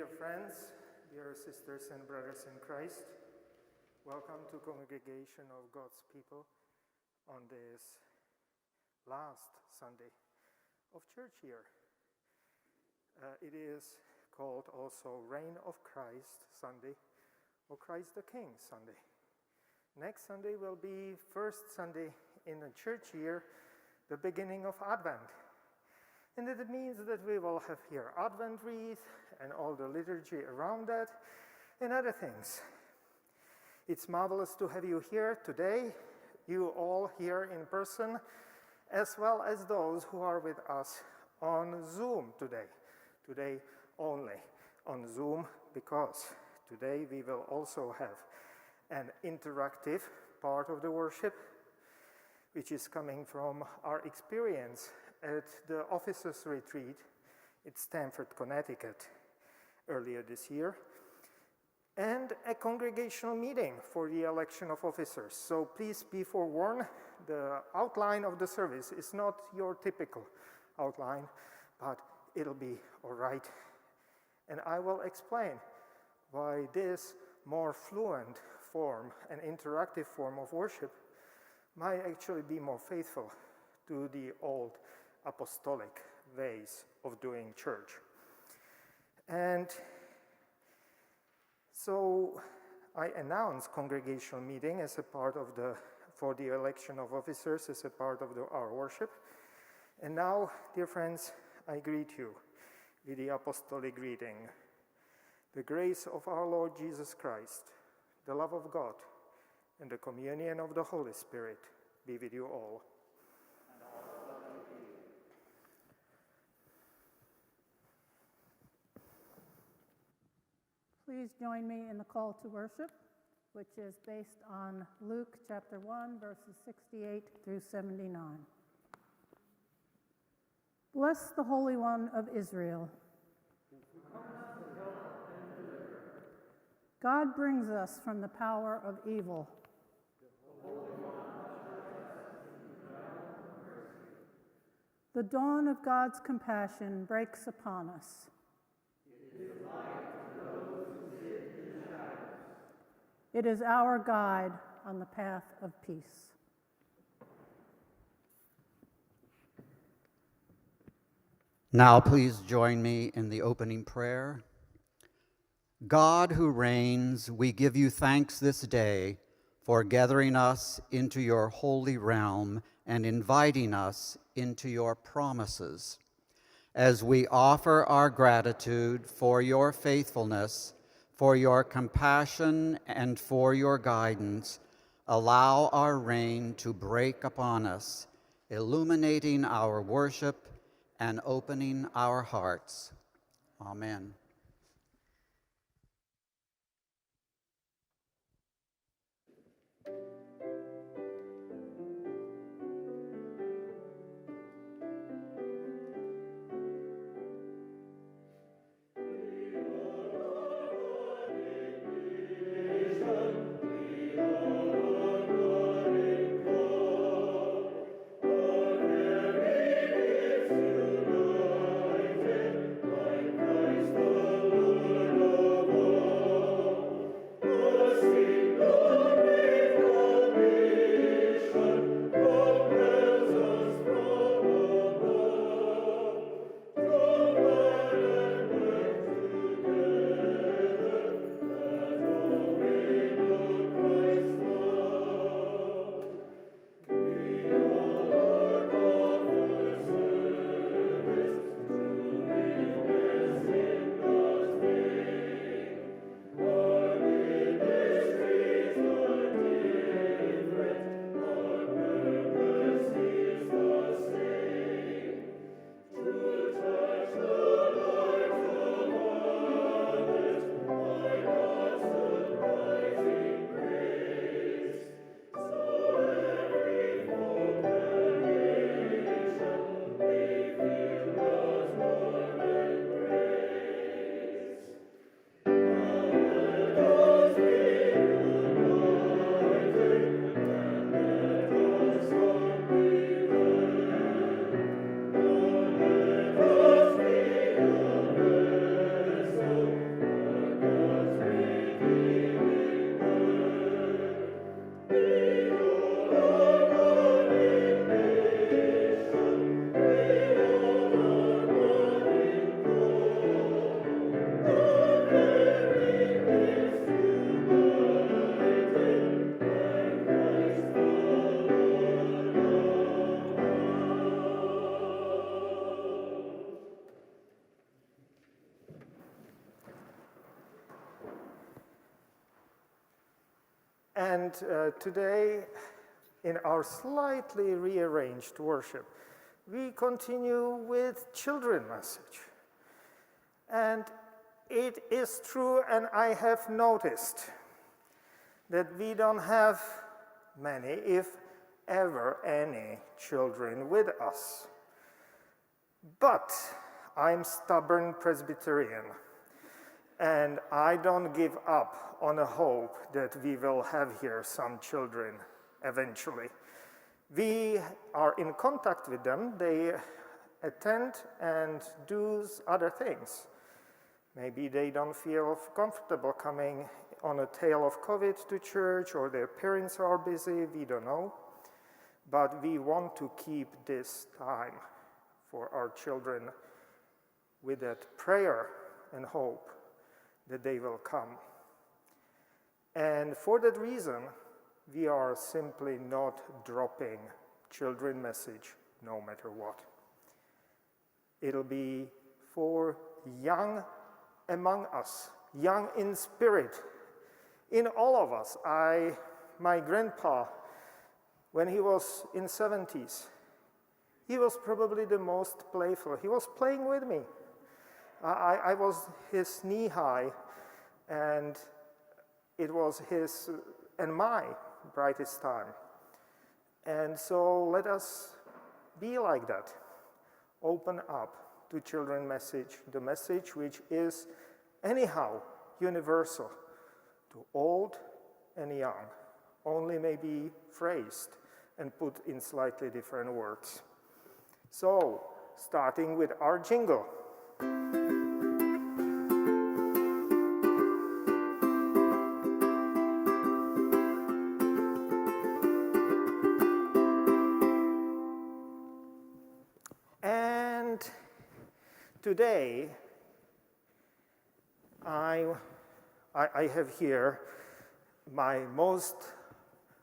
Dear friends, dear sisters and brothers in Christ, welcome to Congregation of God's People on this last Sunday of church year. It is called also Reign of Christ Sunday or Christ the King Sunday. Next Sunday will be first Sunday in the church year, the beginning of Advent. And it means that we will have here Advent wreath and all the liturgy around that and other things. It's marvelous to have you here today, you all here in person, as well as those who are with us on Zoom today. Today only on Zoom, because today we will also have an interactive part of the worship, which is coming from our experience at the officers' retreat at Stamford, Connecticut earlier this year, and a congregational meeting for the election of officers. So please be forewarned, the outline of the service is not your typical outline, but it'll be all right. And I will explain why this more fluent form, an interactive form of worship, might actually be more faithful to the old apostolic ways of doing church. And so I announced congregational meeting as a part of for the election of officers as a part of our worship. And now, dear friends, I greet you with the apostolic greeting. The grace of our Lord Jesus Christ, the love of God, and the communion of the Holy Spirit be with you all. Please join me in the call to worship, which is based on Luke chapter 1, verses 68 through 79. Bless the Holy One of Israel. God brings us from the power of evil. The dawn of God's compassion breaks upon us. It is our guide on the path of peace. Now please join me in the opening prayer. God who reigns, we give you thanks this day for gathering us into your holy realm and inviting us into your promises. As we offer our gratitude for your faithfulness, for your compassion, and for your guidance, allow our reign to break upon us, illuminating our worship and opening our hearts. Amen. And today, in our slightly rearranged worship, we continue with children message. And it is true, and I have noticed that we don't have many, if ever any, children with us. But I'm stubborn Presbyterian, and I don't give up on a hope that we will have here some children eventually. We are in contact with them. They attend and do other things. Maybe they don't feel comfortable coming on a tail of COVID to church, or their parents are busy, we don't know. But we want to keep this time for our children with that prayer and hope that they will come. And for that reason, we are simply not dropping children message no matter what. It'll be for young among us, young in spirit, in all of us. My grandpa, when he was in 70s, he was probably the most playful. He was playing with me. I was his knee high, and it was his and my brightest time. And so let us be like that. Open up to children message, the message which is anyhow universal to old and young, only maybe phrased and put in slightly different words. So, starting with our jingle. And today, I have here my most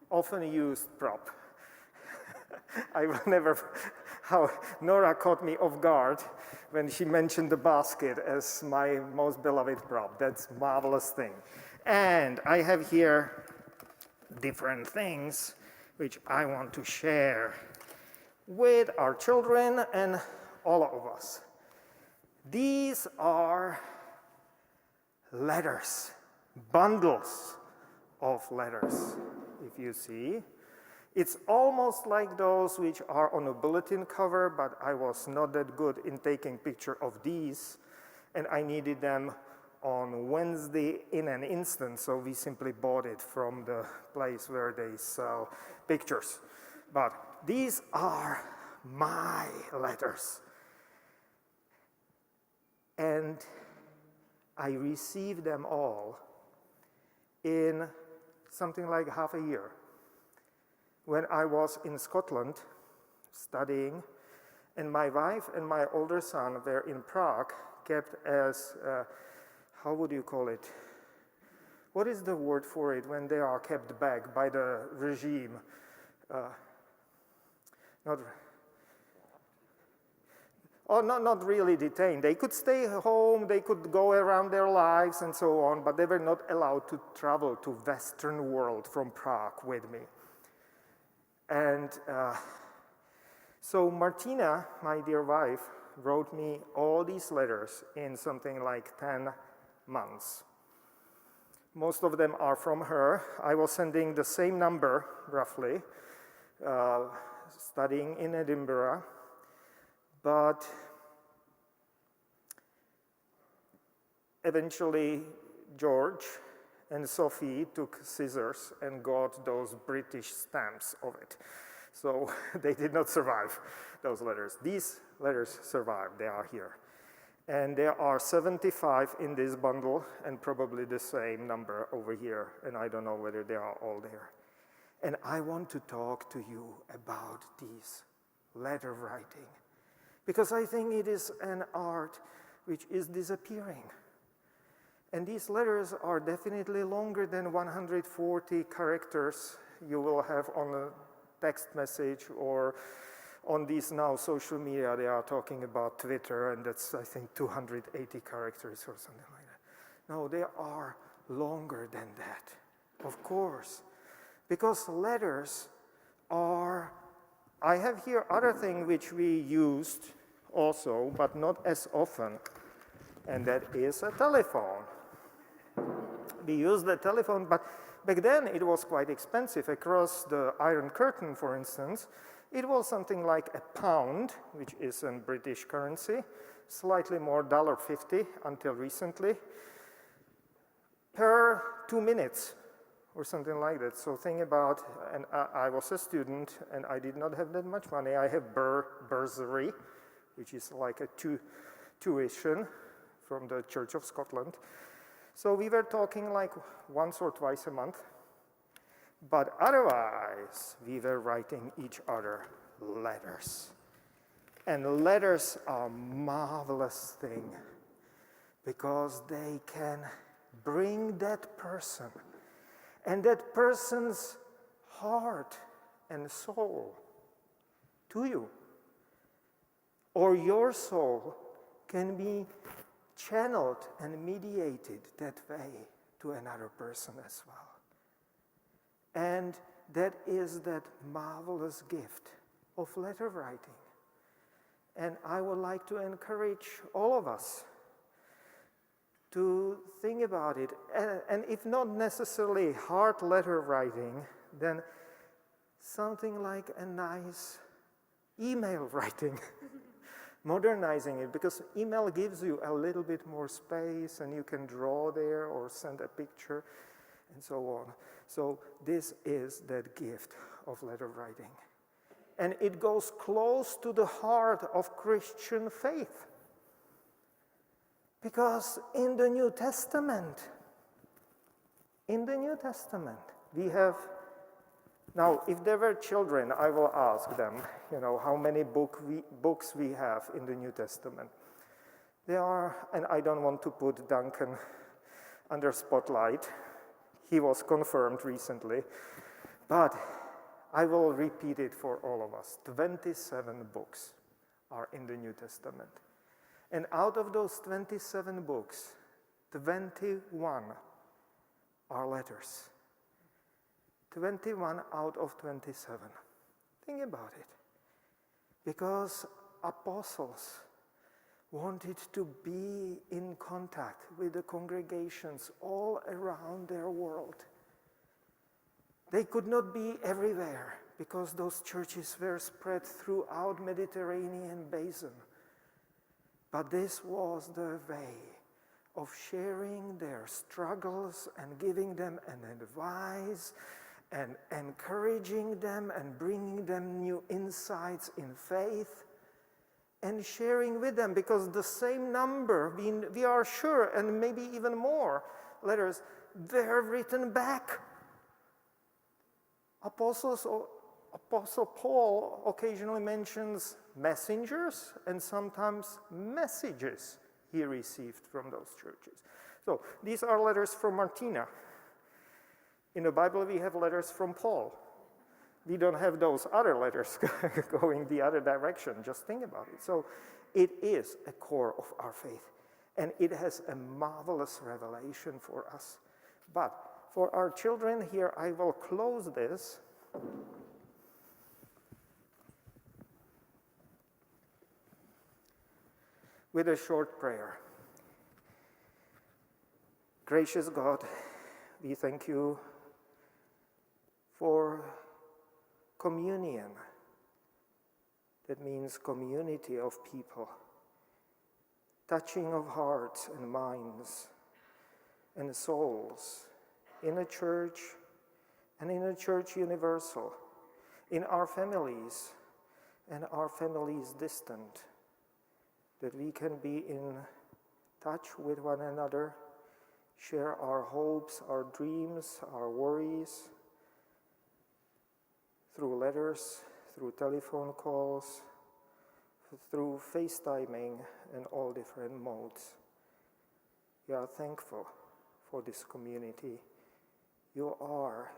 often used prop. I will never, how Nora caught me off guard when she mentioned the basket as my most beloved prop. That's a marvelous thing. And I have here different things which I want to share with our children and all of us. These are letters, bundles of letters, if you see. It's almost like those which are on a bulletin cover, but I was not that good in taking picture of these, and I needed them on Wednesday in an instant, so we simply bought it from the place where they sell pictures. But these are my letters. And I received them all in something like half a year. When I was in Scotland studying, and my wife and my older son were in Prague, kept as, how would you call it? What is the word for it when they are kept back by the regime? Not really detained. They could stay home, they could go around their lives and so on, but they were not allowed to travel to Western world from Prague with me. And so Martina, my dear wife, wrote me all these letters in something like 10 months. Most of them are from her. I was sending the same number, roughly, studying in Edinburgh. But eventually, George and Sophie took scissors and got those British stamps of it. So they did not survive, those letters. These letters survived, they are here. And there are 75 in this bundle, and probably the same number over here, and I don't know whether they are all there. And I want to talk to you about these letter writing, because I think it is an art which is disappearing. And these letters are definitely longer than 140 characters you will have on a text message or on these now social media. They are talking about Twitter, and that's, I think, 280 characters or something like that. No, they are longer than that, of course. Because letters are, I have here other thing which we used also, but not as often, and that is a telephone. We use the telephone, but back then it was quite expensive. Across the Iron Curtain, for instance, it was something like £1, which is in British currency, slightly more $1.50 until recently, per 2 minutes or something like that. So think about, and I was a student and I did not have that much money. I have bursary, which is like a tuition from the Church of Scotland. So we were talking like once or twice a month, but otherwise we were writing each other letters. And letters are a marvelous thing because they can bring that person and that person's heart and soul to you. Or your soul can be channeled and mediated that way to another person as well. And that is that marvelous gift of letter writing. And I would like to encourage all of us to think about it. And if not necessarily hard letter writing, then something like a nice email writing. Modernizing it, because email gives you a little bit more space and you can draw there or send a picture and so on. So this is that gift of letter writing. And it goes close to the heart of Christian faith. Because in the New Testament, we have, now if there were children, I will ask them, how many books we have in the New Testament. There are, and I don't want to put Duncan under spotlight. He was confirmed recently, but I will repeat it for all of us. 27 books are in the New Testament. And out of those 27 books, 21 are letters. 21 out of 27. Think about it. Because apostles wanted to be in contact with the congregations all around their world. They could not be everywhere because those churches were spread throughout Mediterranean basin. But this was the way of sharing their struggles and giving them an advice and encouraging them and bringing them new insights in faith and sharing with them, because the same number, we are sure, and maybe even more letters, were written back. Apostle Paul occasionally mentions messengers and sometimes messages he received from those churches. So these are letters from Martina. In the Bible, we have letters from Paul. We don't have those other letters going the other direction. Just think about it. So it is a core of our faith, and it has a marvelous revelation for us. But for our children here, I will close this with a short prayer. Gracious God, we thank you for communion. That means community of people, touching of hearts and minds and souls in a church and in a church universal, in our families and our families distant, that we can be in touch with one another, share our hopes, our dreams, our worries, through letters, through telephone calls, through FaceTiming and all different modes. We are thankful for this community. You are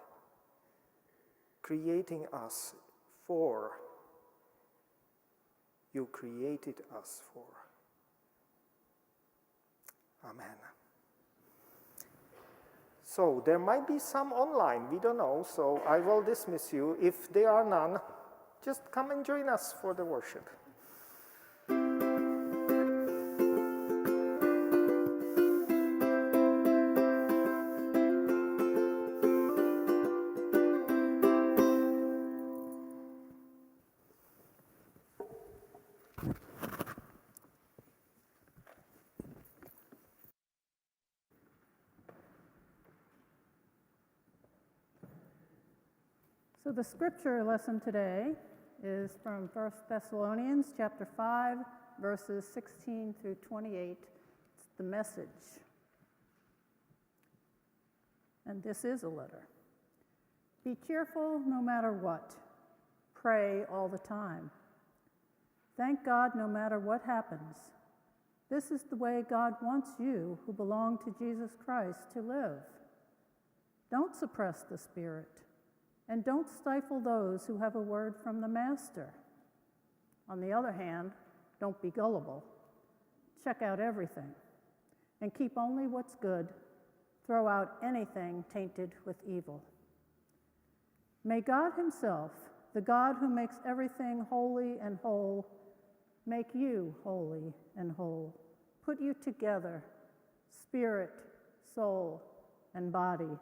creating us for. You created us for. Amen. So there might be some online, we don't know, so I will dismiss you. If there are none, just come and join us for the worship. So the scripture lesson today is from 1 Thessalonians chapter 5, verses 16 through 28. It's the Message. And this is a letter. Be cheerful no matter what. Pray all the time. Thank God no matter what happens. This is the way God wants you who belong to Jesus Christ to live. Don't suppress the Spirit. And don't stifle those who have a word from the Master. On the other hand, don't be gullible. Check out everything. And keep only what's good. Throw out anything tainted with evil. May God himself, the God who makes everything holy and whole, make you holy and whole. Put you together, spirit, soul, and body,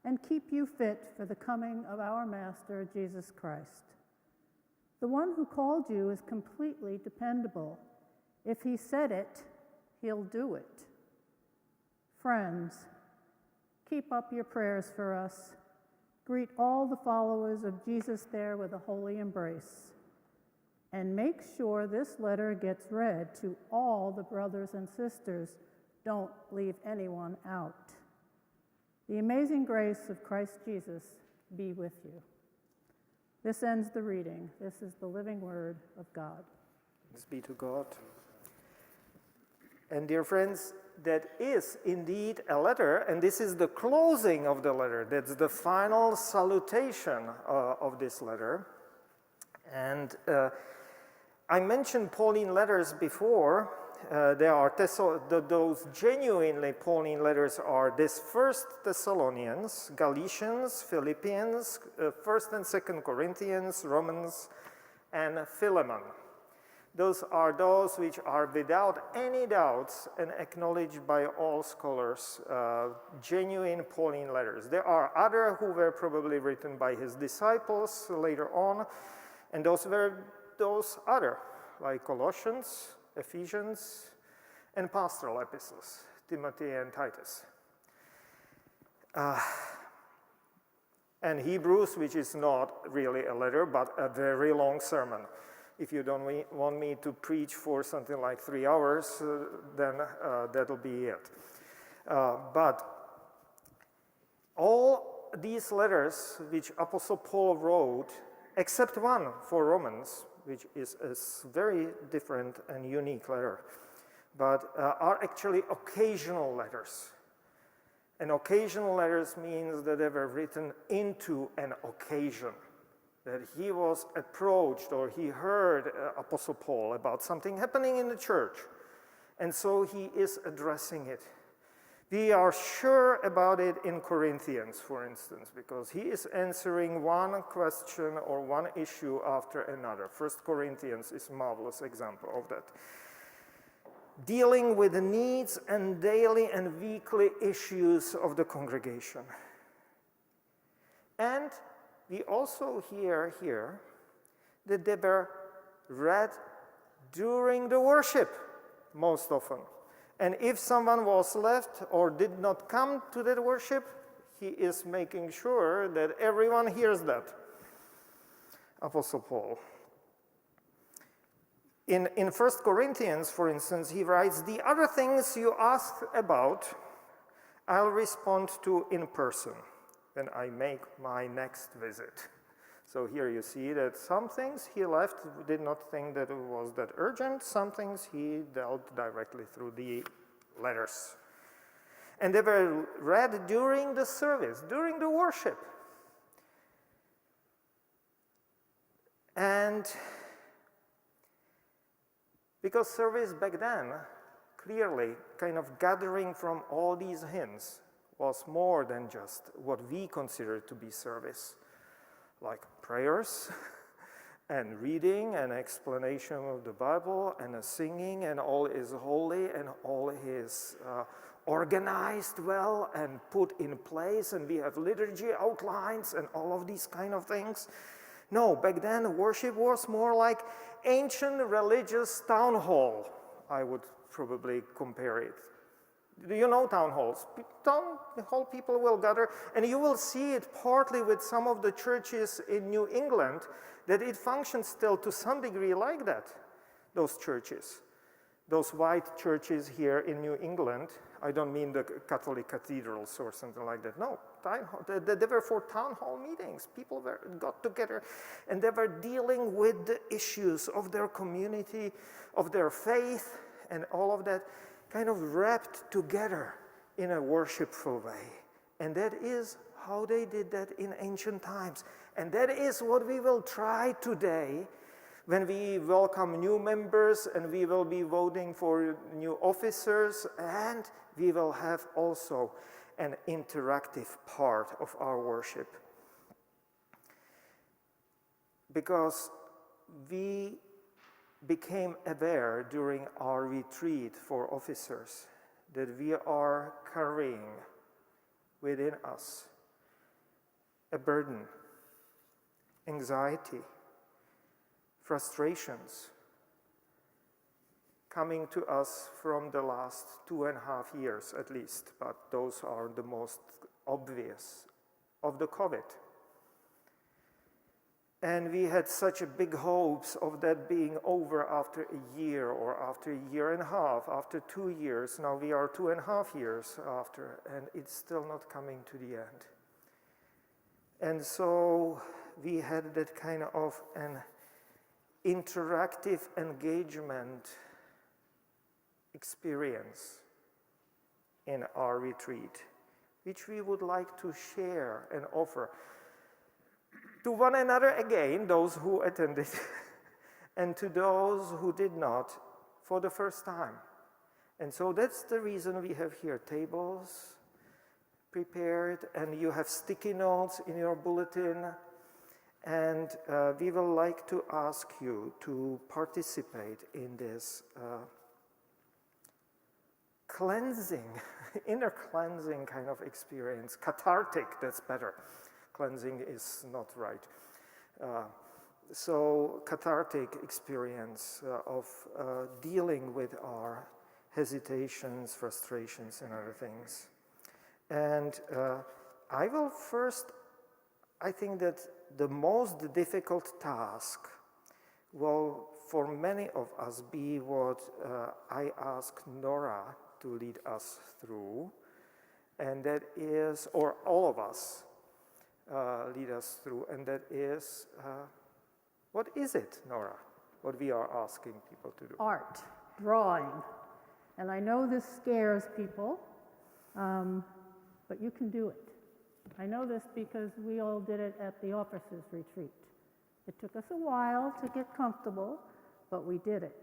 and keep you fit for the coming of our Master, Jesus Christ. The one who called you is completely dependable. If he said it, he'll do it. Friends, keep up your prayers for us. Greet all the followers of Jesus there with a holy embrace. And make sure this letter gets read to all the brothers and sisters. Don't leave anyone out. The amazing grace of Christ Jesus be with you. This ends the reading. This is the living word of God. Thanks be to God. And dear friends, that is indeed a letter, and this is the closing of the letter. That's the final salutation of this letter. And I mentioned Pauline letters before. There are those genuinely Pauline letters are this 1 Thessalonians, Galatians, Philippians, 1 and 2 Corinthians, Romans, and Philemon. Those are those which are without any doubts and acknowledged by all scholars, genuine Pauline letters. There are other who were probably written by his disciples later on, and those were those other, like Colossians, Ephesians, and pastoral epistles, Timothy and Titus. And Hebrews, which is not really a letter, but a very long sermon. If you don't want me to preach for something like 3 hours, then that'll be it. But all these letters which Apostle Paul wrote, except one for Romans, which is a very different and unique letter, but are actually occasional letters. And occasional letters means that they were written into an occasion, that he was approached or he heard Apostle Paul about something happening in the church, and so he is addressing it. We are sure about it in Corinthians, for instance, because he is answering one question or one issue after another. 1 Corinthians is a marvelous example of that. Dealing with the needs and daily and weekly issues of the congregation. And we also hear here that they were read during the worship, most often. And if someone was left or did not come to that worship, he is making sure that everyone hears that. Apostle Paul. In 1 Corinthians, for instance, he writes, "The other things you ask about, I'll respond to in person when I make my next visit." So here you see that some things he left, did not think that it was that urgent. Some things he dealt directly through the letters. And they were read during the service, during the worship. And because service back then, clearly, kind of gathering from all these hymns was more than just what we consider to be service, like prayers and reading and explanation of the Bible and a singing, and all is holy and all is organized well and put in place, and we have liturgy outlines and all of these kind of things. No, back then worship was more like ancient religious town hall, I would probably compare it. Do you know town halls? Town hall people will gather, and you will see it partly with some of the churches in New England, that it functions still to some degree like that, those churches. Those white churches here in New England, I don't mean the Catholic cathedrals or something like that. No, they were for town hall meetings. People got together and they were dealing with the issues of their community, of their faith, and all of that kind of wrapped together in a worshipful way. And that is how they did that in ancient times. And that is what we will try today when we welcome new members and we will be voting for new officers, and we will have also an interactive part of our worship. Because we became aware during our retreat for officers that we are carrying within us a burden, anxiety, frustrations coming to us from the last 2.5 years at least, but those are the most obvious of the COVID. And we had such a big hopes of that being over after a year or after a year and a half, after 2 years. Now we are 2.5 years after, and it's still not coming to the end. And so we had that kind of an interactive engagement experience in our retreat, which we would like to share and offer to one another again, those who attended, and to those who did not for the first time. And so that's the reason we have here tables prepared, and you have sticky notes in your bulletin. And we will like to ask you to participate in this cleansing, inner cleansing kind of experience. Cathartic, that's better. Cleansing is not right. So cathartic experience of dealing with our hesitations, frustrations, and other things. And I will first, I think that the most difficult task will, for many of us, be what I ask Nora to lead us through, and that is, or all of us lead us through, and that is, what is it, Nora, what we are asking people to do? Art, drawing. And I know this scares people, but you can do it. I know this because we all did it at the officers' retreat. It took us a while to get comfortable, but we did it.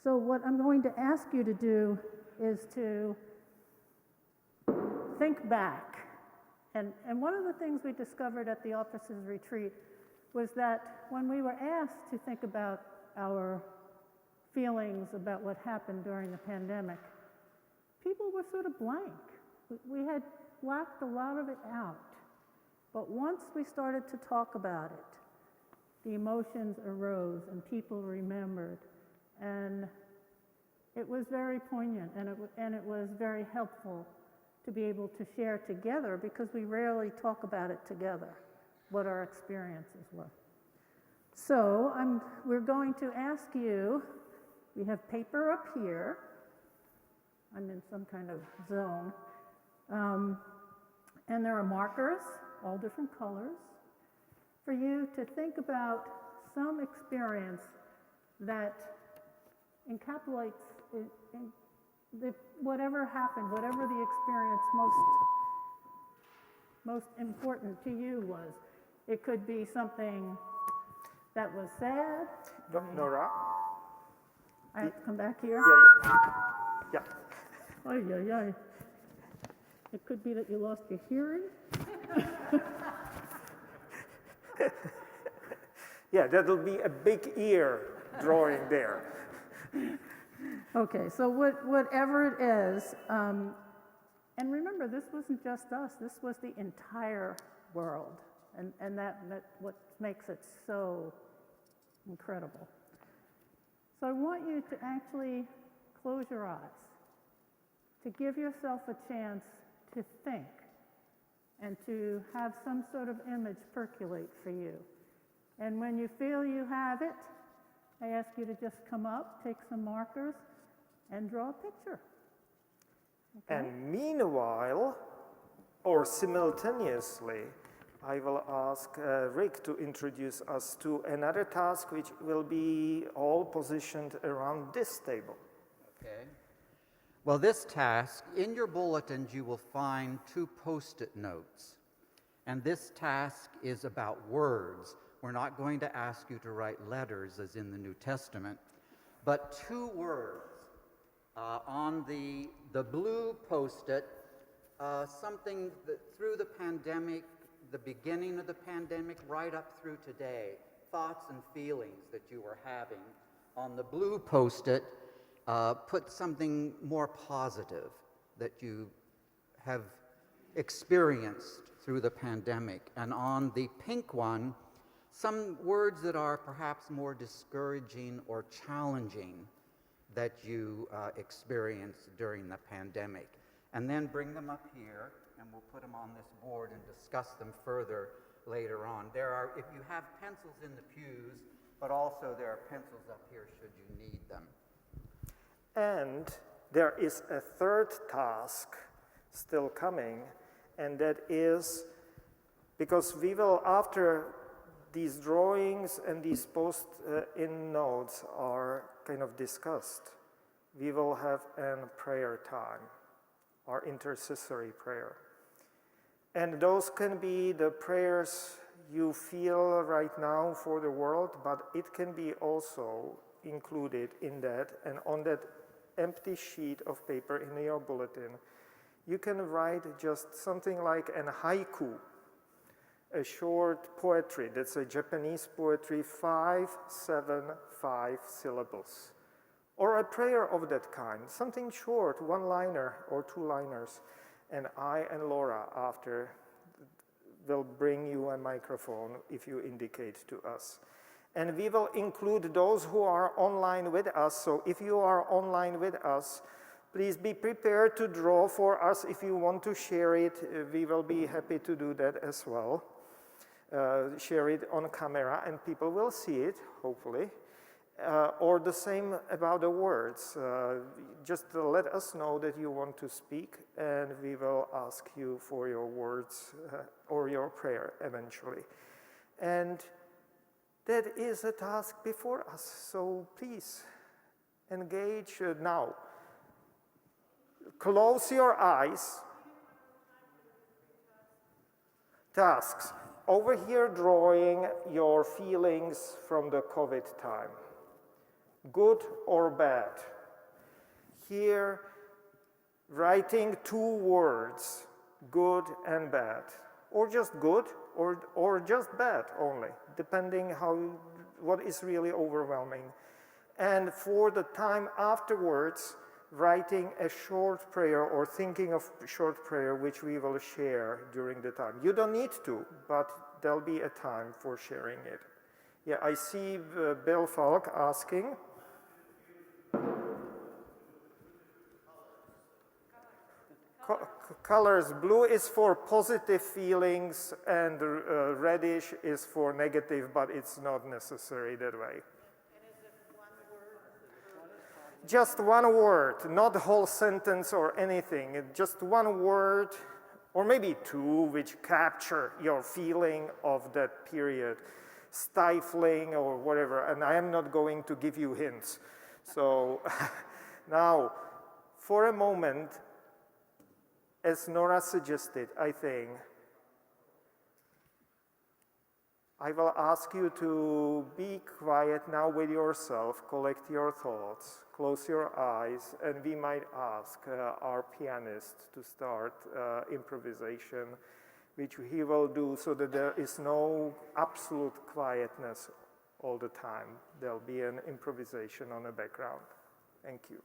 So what I'm going to ask you to do is to think back. And one of the things we discovered at the officers' retreat was that when we were asked to think about our feelings about what happened during the pandemic, people were sort of blank. We had blacked a lot of it out. But once we started to talk about it, the emotions arose and people remembered. And it was very poignant, and it was very helpful to be able to share together, because we rarely talk about it together, what our experiences were. So we're going to ask you, we have paper up here. I'm in some kind of zone. And there are markers, all different colors, for you to think about some experience that encapsulates whatever happened, whatever the experience most important to you was. It could be something that was sad. Nora? I have to come back here? Yeah. Ay, ay, ay. It could be that you lost your hearing. Yeah, that'll be a big ear drawing there. Okay, so whatever it is, and remember, this wasn't just us, this was the entire world, and that what makes it so incredible. So I want you to actually close your eyes, to give yourself a chance to think and to have some sort of image percolate for you. And when you feel you have it, I ask you to just come up, take some markers, and draw a picture. Okay? And meanwhile, or simultaneously, I will ask Rick to introduce us to another task which will be all positioned around this table. Okay. Well, this task, in your bulletins, you will find 2 Post-it notes. And this task is about words. We're not going to ask you to write letters as in the New Testament, but 2 words. On the blue Post-it, something that through the pandemic, the beginning of the pandemic, right up through today, thoughts and feelings that you were having. On the blue Post-it, put something more positive that you have experienced through the pandemic. And on the pink one, some words that are perhaps more discouraging or challenging that you experienced during the pandemic. And then bring them up here, and we'll put them on this board and discuss them further later on. If you have pencils in the pews, but also there are pencils up here should you need them. And there is a third task still coming, and that is, because we will, after these drawings and these post-in notes are kind of discussed, we will have a prayer time, our intercessory prayer. And those can be the prayers you feel right now for the world, but it can be also included in that. And on that empty sheet of paper in your bulletin, you can write just something like a haiku, a short poetry. That's a Japanese poetry, 5, 7, 5 syllables. Or a prayer of that kind, something short, 1-liner or 2-liners. And I and Laura after will bring you a microphone if you indicate to us. And we will include those who are online with us. So if you are online with us, please be prepared to draw for us. If you want to share it, we will be happy to do that as well. Share it on camera and people will see it, hopefully. Or the same about the words. Just let us know that you want to speak and we will ask you for your words or your prayer eventually. And that is a task before us, so please engage now. Close your eyes. Tasks. Over here, drawing your feelings from the COVID time, good or bad. Here, writing 2 words, good and bad, or just good, or just bad only, depending what is really overwhelming. And for the time afterwards, writing a short prayer or thinking of a short prayer which we will share during the time. You don't need to, but there'll be a time for sharing it. Yeah, I see Bill Falk asking. Colors, blue is for positive feelings and reddish is for negative, but it's not necessary that way. Just 1 word, not the whole sentence or anything. Just 1 word, or maybe 2, which capture your feeling of that period. Stifling or whatever, and I am not going to give you hints. So now, for a moment, as Nora suggested, I think, I will ask you to be quiet now with yourself, collect your thoughts, close your eyes, and we might ask our pianist to start improvisation, which he will do so that there is no absolute quietness all the time. There'll be an improvisation on the background. Thank you.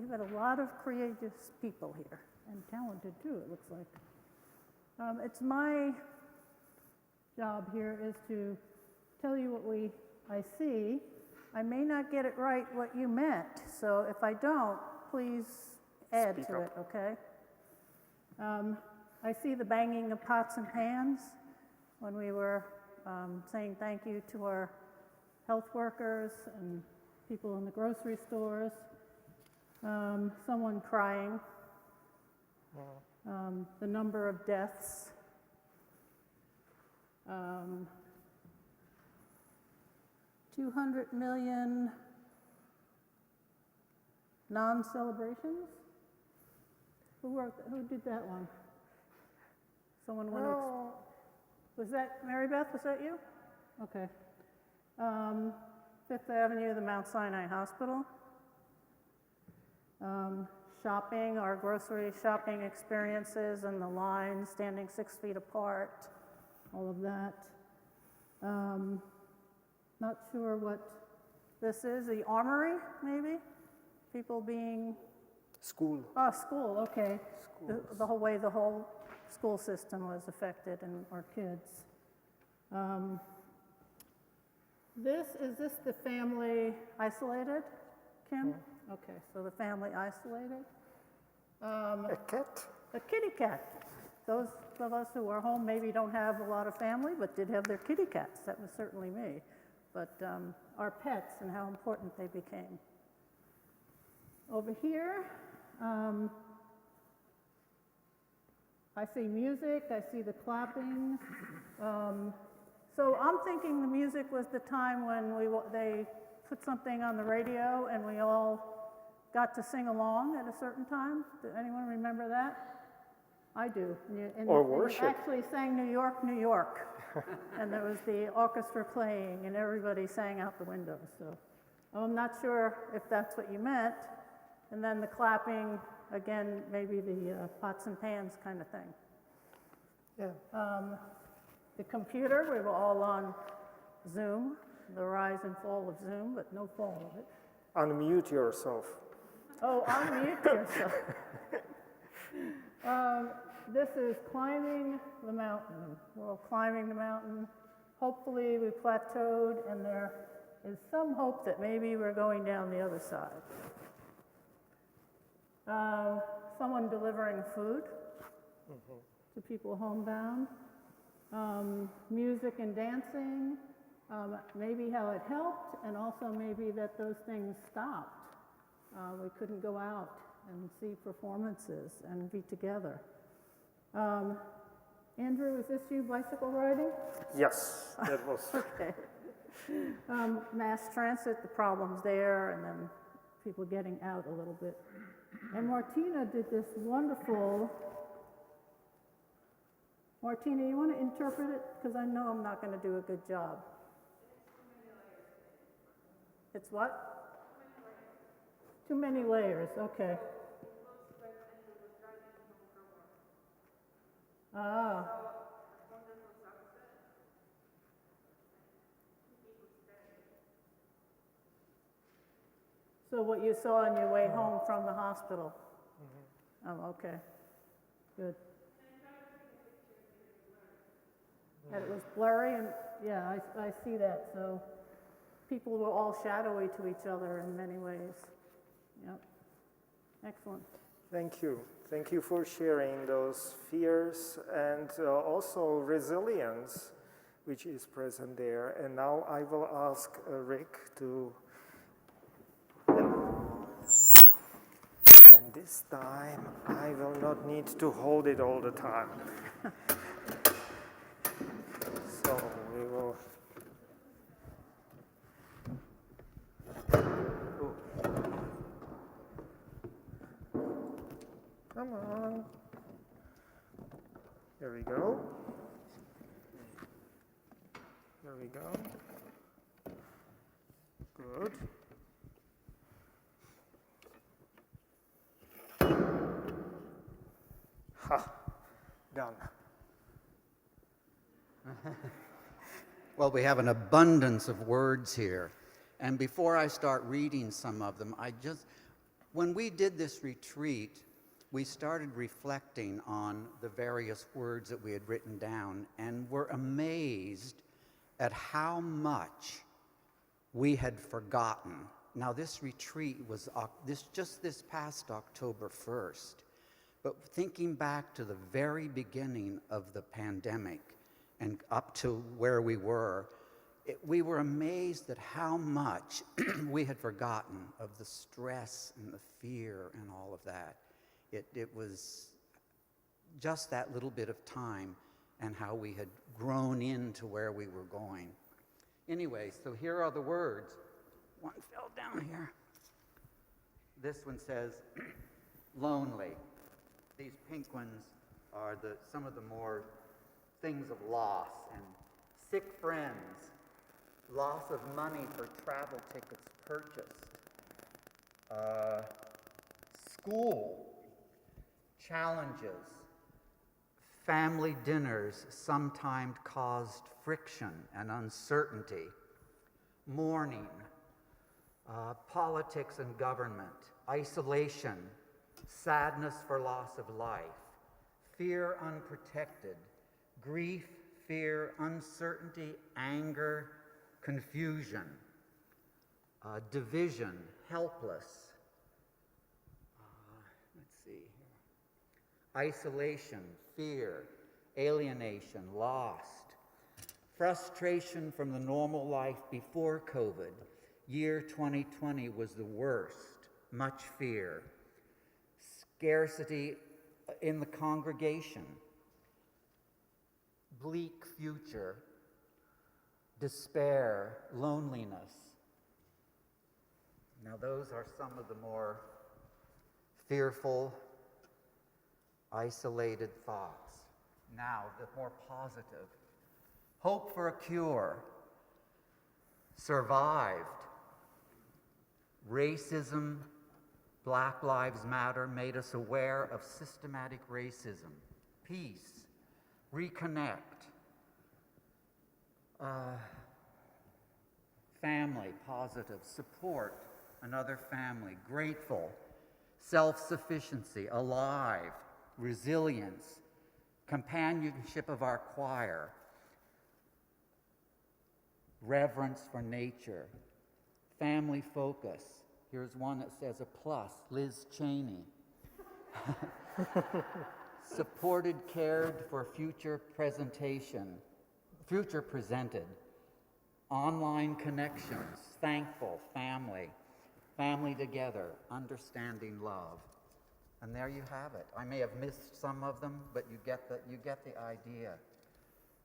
we've got a lot of creative people here, and talented too, it looks like. It's my job here is to tell you what I see. I may not get it right what you meant, so if I don't, please add Speak to up. it, okay? I see the banging of pots and pans when we were saying thank you to our health workers and people in the grocery stores. Someone crying. The number of deaths. 200 million non-celebrations? Who did that one? Someone want to, No, was that Mary Beth, was that you? Okay. Fifth Avenue, the Mount Sinai Hospital. Shopping, our grocery shopping experiences and the lines, standing 6 feet apart, all of that. Not sure what this is, the armory, maybe? People being, school. school, okay. The whole way the whole school system was affected and our kids. Is this the family isolated, Kim? Okay, so the family isolated. A cat? A kitty cat. Those of us who are home maybe don't have a lot of family, but did have their kitty cats. That was certainly me. But our pets and how important they became. Over here, I see music, I see the clapping. So I'm thinking the music was the time when they put something on the radio and we all got to sing along at a certain time. Does anyone remember that? I do. Or worship. And you actually sang New York, New York. And there was the orchestra playing and everybody sang out the window. So I'm not sure if that's what you meant. And then the clapping, again, maybe the pots and pans kind of thing. Yeah. The computer, we were all on Zoom, the rise and fall of Zoom, but no fall of it. Unmute yourself. Oh, unmute yourself. This is climbing the mountain. We're all climbing the mountain. Hopefully we plateaued and there is some hope that maybe we're going down the other side. Someone delivering food to people homebound. Music and dancing. Maybe how it helped and also maybe that those things stopped. We couldn't go out and see performances and be together. Andrew, is this you bicycle riding? Yes, that was. Okay. Mass transit, the problems there, and then people getting out a little bit. And Martina did this wonderful. Martina, you want to interpret it? Because I know I'm not going to do a good job. It's what? Too many layers, okay. Ah. So what you saw on your way home from the hospital? Oh, okay. Good. And it was blurry, and yeah, I see that. So people were all shadowy to each other in many ways. Yep. Excellent. Thank you. Thank you for sharing those fears and also resilience, which is present there. And now I will ask Rick to. And this time I will not need to hold it all the time. So we will. Come on. Here we go. Here we go. Good. Ha! Done. Well, we have an abundance of words here. And before I start reading some of them, When we did this retreat, we started reflecting on the various words that we had written down and were amazed at how much we had forgotten. Now, this retreat was just this past October 1st, but thinking back to the very beginning of the pandemic and up to where we were amazed at how much we had forgotten of the stress and the fear and all of that. It was just that little bit of time and how we had grown into where we were going. Anyway, so here are the words. One fell down here. This one says, lonely. These pink ones are some of the more things of loss and sick friends, loss of money for travel tickets purchased, school, challenges, family dinners sometimes caused friction and uncertainty, mourning, politics and government, isolation, sadness for loss of life, fear unprotected, grief, fear, uncertainty, anger, confusion, division, helpless. Let's see here. Isolation, fear, alienation, lost, frustration from the normal life before COVID. Year 2020 was the worst, much fear, scarcity in the congregation, bleak future, despair, loneliness. Now, those are some of the more fearful, isolated thoughts. Now, the more positive. Hope for a cure. Survived. Racism, Black Lives Matter made us aware of systematic racism. Peace. Reconnect. Family, positive. Support another family. Grateful. Self-sufficiency. Alive. Resilience. Companionship of our choir. Reverence for nature. Family focus. Here's one that says a plus. Liz Cheney. Supported, cared for future presented. Online connections, thankful, family together, understanding love. And there you have it. I may have missed some of them, but you get the idea.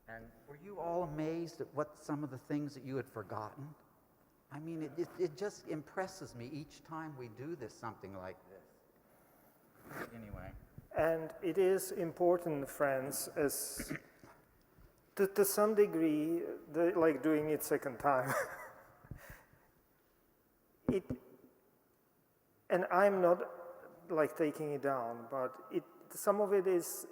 And were you all amazed at what some of the things that you had forgotten? I mean, it just impresses me each time we do something like this. Anyway. And it is important, friends, as to some degree, like doing it second time. And I'm not like taking it down, but some of it is,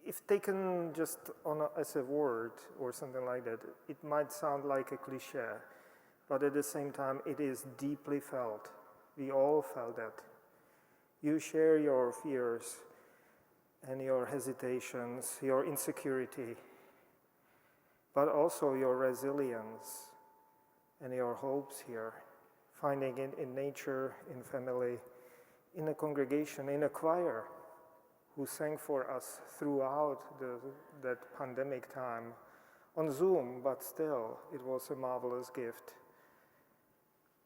if taken just as a word or something like that, it might sound like a cliche, but at the same time, it is deeply felt. We all felt that. You share your fears and your hesitations, your insecurity, but also your resilience and your hopes here, finding it in nature, in family, in a congregation, in a choir who sang for us throughout that pandemic time on Zoom, but still, it was a marvelous gift.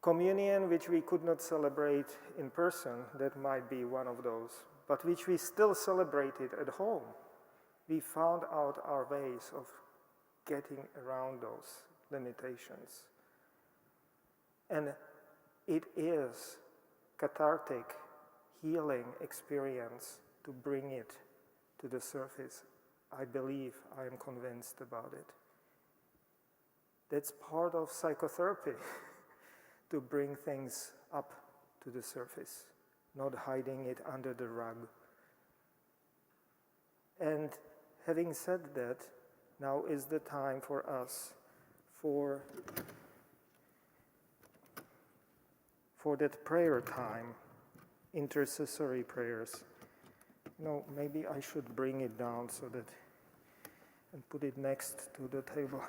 Communion, which we could not celebrate in person, that might be one of those, but which we still celebrated at home. We found out our ways of getting around those limitations. And it is cathartic, healing experience to bring it to the surface. I believe, I am convinced about it. That's part of psychotherapy, to bring things up to the surface, not hiding it under the rug. And having said that, now is the time for us for for that prayer time, intercessory prayers. No, maybe I should bring it down so that, and put it next to the table.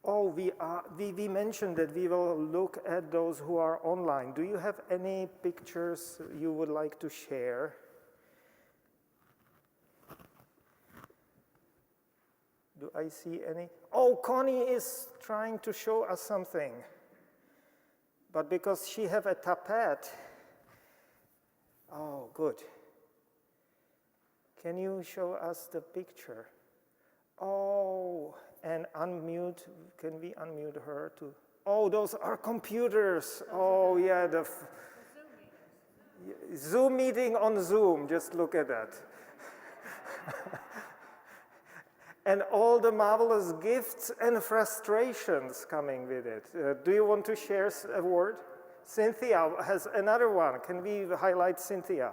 Oh, we mentioned that we will look at those who are online. Do you have any pictures you would like to share? Do I see any? Oh, Connie is trying to show us something. But because she have a tapet, oh, good. Can you show us the picture? Oh, and unmute, can we unmute her too? Oh, those are computers. Oh, yeah, the Zoom meeting on Zoom, just look at that. And all the marvelous gifts and frustrations coming with it. Do you want to share a word? Cynthia has another one. Can we highlight Cynthia?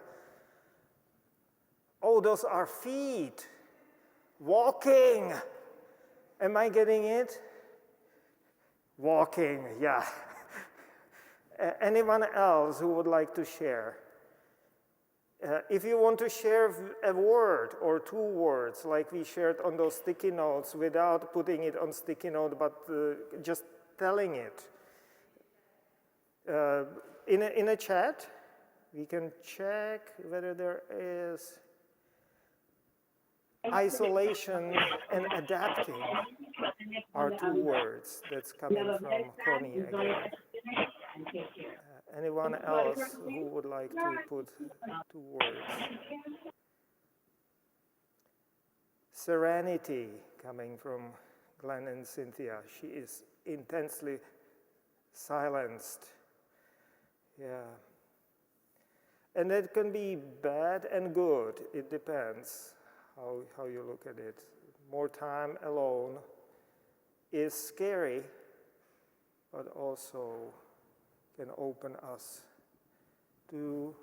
Oh, those are feet. Walking. Am I getting it? Walking, yeah. Anyone else who would like to share? If you want to share a word or two words, like we shared on those sticky notes, without putting it on sticky note, but just telling it. In a chat, we can check whether there is isolation and adapting are two words that's coming from Connie again. Anyone else who would like to put two words? Serenity coming from Glenn and Cynthia. She is intensely silenced. Yeah. And it can be bad and good. It depends how you look at it. More time alone is scary, but also can open us to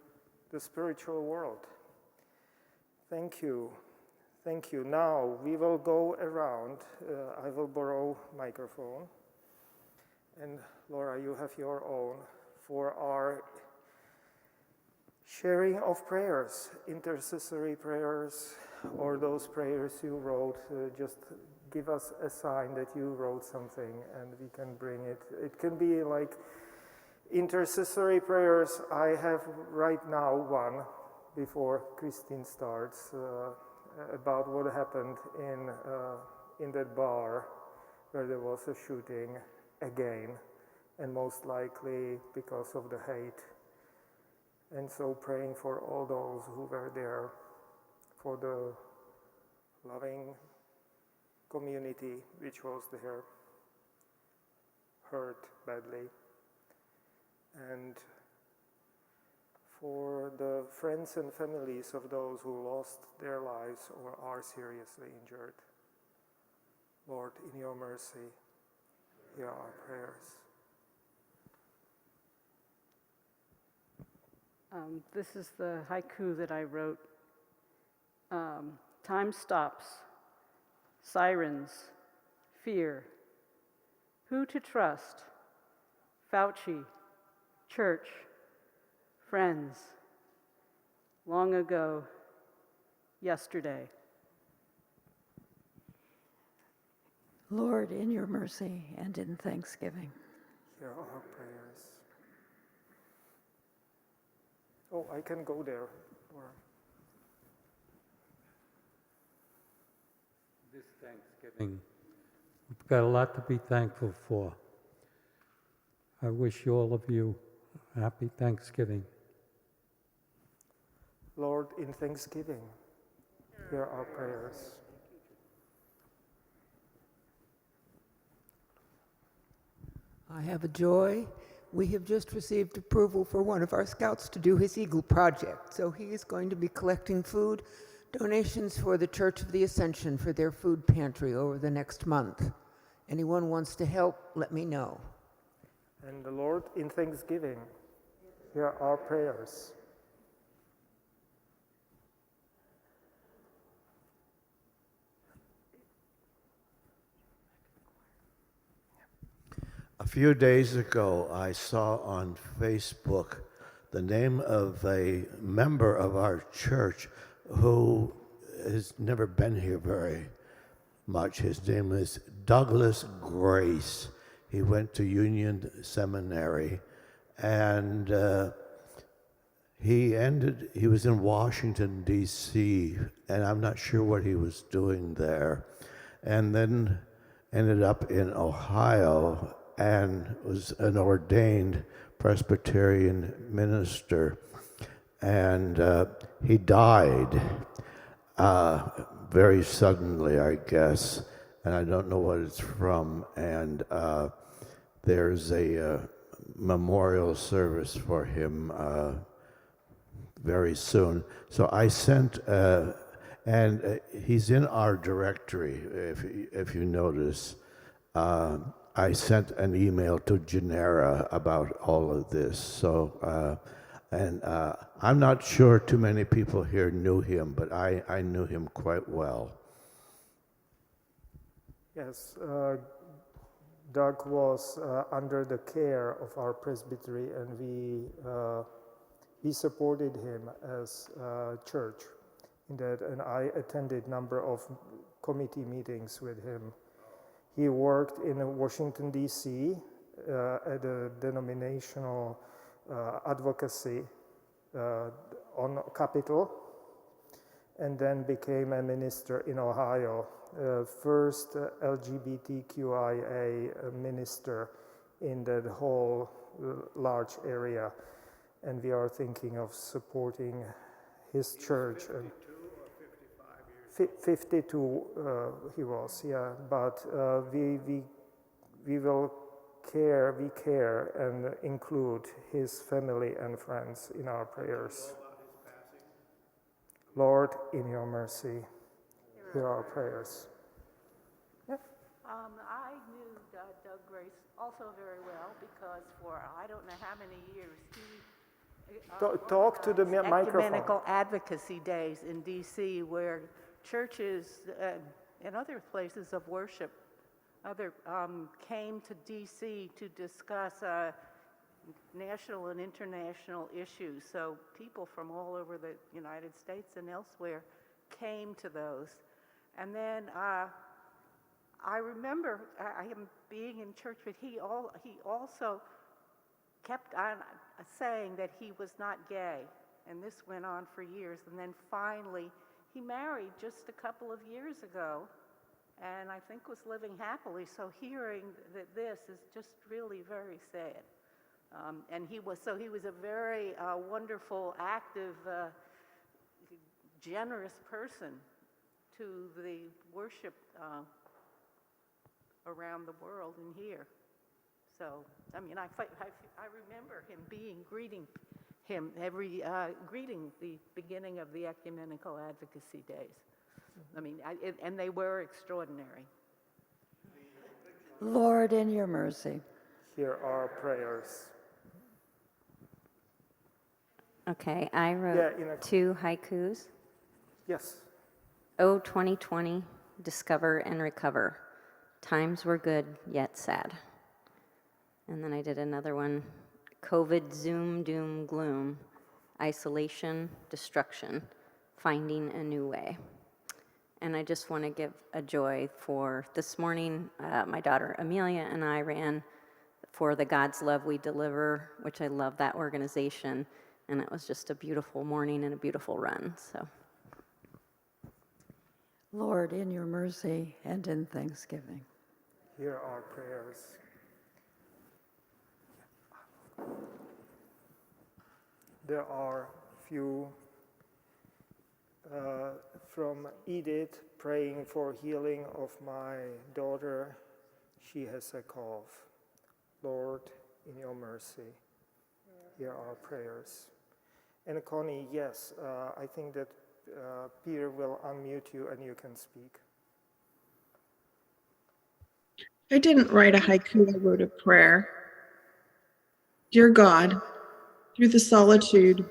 the spiritual world. Thank you. Thank you. Now we will go around. I will borrow microphone. And Laura, you have your own for our sharing of prayers, intercessory prayers, or those prayers you wrote. Just give us a sign that you wrote something and we can bring it. It can be like intercessory prayers. I have right now one before Christine starts about what happened in that bar where there was a shooting again, and most likely because of the hate. And so praying for all those who were there, for the loving community which was there, hurt badly, and for the friends and families of those who lost their lives or are seriously injured. Lord, in your mercy, hear our prayers. This is the haiku that I wrote. Time stops, sirens, fear. Who to trust? Fauci, church, friends. Long ago, yesterday. Lord, in your mercy and in thanksgiving. Hear our prayers. Oh, I can go there. This Thanksgiving, we've got a lot to be thankful for. I wish all of you a happy Thanksgiving. Lord, in thanksgiving, hear our prayers. I have a joy. We have just received approval for one of our scouts to do his Eagle project. So he is going to be collecting food, donations for the Church of the Ascension for their food pantry over the next month. Anyone wants to help, let me know. And the Lord, in thanksgiving, hear our prayers. A few days ago, I saw on Facebook the name of a member of our church who has never been here very much. His name is Douglas Grace. He went to Union Seminary, and he was in Washington, D.C., and I'm not sure what he was doing there, and then ended up in Ohio and was an ordained Presbyterian minister. And he died very suddenly, I guess, and I don't know what it's from. And there's a memorial service for him very soon. So I sent, and he's in our directory, if you notice. I sent an email to Genera about all of this. So, I'm not sure too many people here knew him, but I knew him quite well. Yes, Doug was under the care of our presbytery, and we supported him as a church in that, and I attended a number of committee meetings with him. He worked in Washington, D.C. At a denominational advocacy on Capitol, and then became a minister in Ohio, first LGBTQIA minister in that whole large area. And we are thinking of supporting his church. 52 he was, yeah, but we will care, and include his family and friends in our prayers. Lord, in your mercy, hear our prayers. Yeah. I knew Doug Grace also very well because for I don't know how many years he Talk to the microphone. Ecumenical advocacy days in D.C. where churches and other places of worship came to D.C. to discuss national and international issues. So people from all over the United States and elsewhere came to those. And then I remember I am being in church, but he also kept on saying that he was not gay. And this went on for years. And then finally, he married just a couple of years ago, and I think was living happily. So hearing that this is just really very sad. And he was a very wonderful, active, generous person to the worship around the world and here. So, I mean, I remember him greeting the beginning of the Ecumenical Advocacy Days. I mean, and they were extraordinary. Lord, in your mercy, hear our prayers. Okay, I wrote 2 haikus. Yes. Oh, 2020, discover and recover. Times were good, yet sad. And then I did another one, COVID, Zoom, doom, gloom, isolation, destruction, finding a new way. And I just want to give a joy for this morning. My daughter Amelia and I ran for the God's Love We Deliver, which I love that organization. And it was just a beautiful morning and a beautiful run. So, Lord, in your mercy and in thanksgiving, hear our prayers. There are few from Edith praying for healing of my daughter. She has a cough. Lord, in your mercy, hear our prayers. And Connie, yes, I think that Peter will unmute you and you can speak. I didn't write a haiku, I wrote a prayer. Dear God, through the solitude,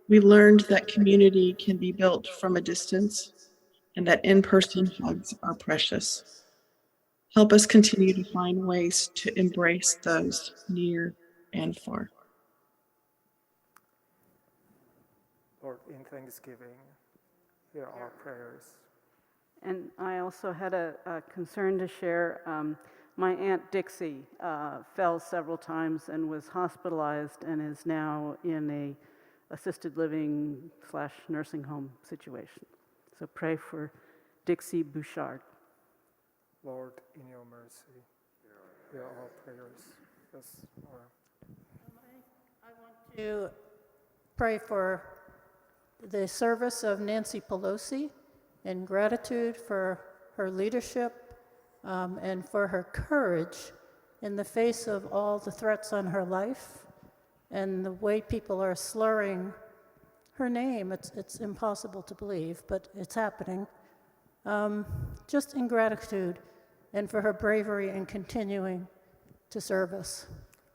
we learned that community can be built from a distance and that in-person hugs are precious. Help us continue to find ways to embrace those near and far. Lord, in thanksgiving, hear our prayers. And I also had a concern to share. My Aunt Dixie fell several times and was hospitalized and is now in a assisted living / nursing home situation. So pray for Dixie Bouchard. Lord, in your mercy, hear our prayers. Yes, Laura. I want to pray for the service of Nancy Pelosi in gratitude for her leadership and for her courage in the face of all the threats on her life and the way people are slurring her name. It's impossible to believe, but it's happening. Just in gratitude and for her bravery in continuing to serve us.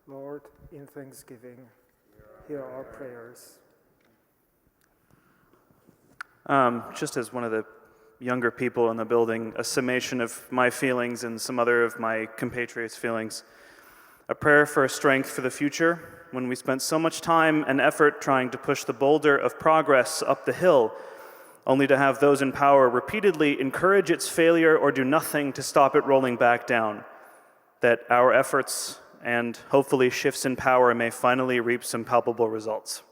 Lord, in thanksgiving, hear our prayers. Just as one of the younger people in the building, a summation of my feelings and some other of my compatriots' feelings. A prayer for strength for the future, when we spent so much time and effort trying to push the boulder of progress up the hill, only to have those in power repeatedly encourage its failure or do nothing to stop it rolling back down. That our efforts and hopefully shifts in power may finally reap some palpable results.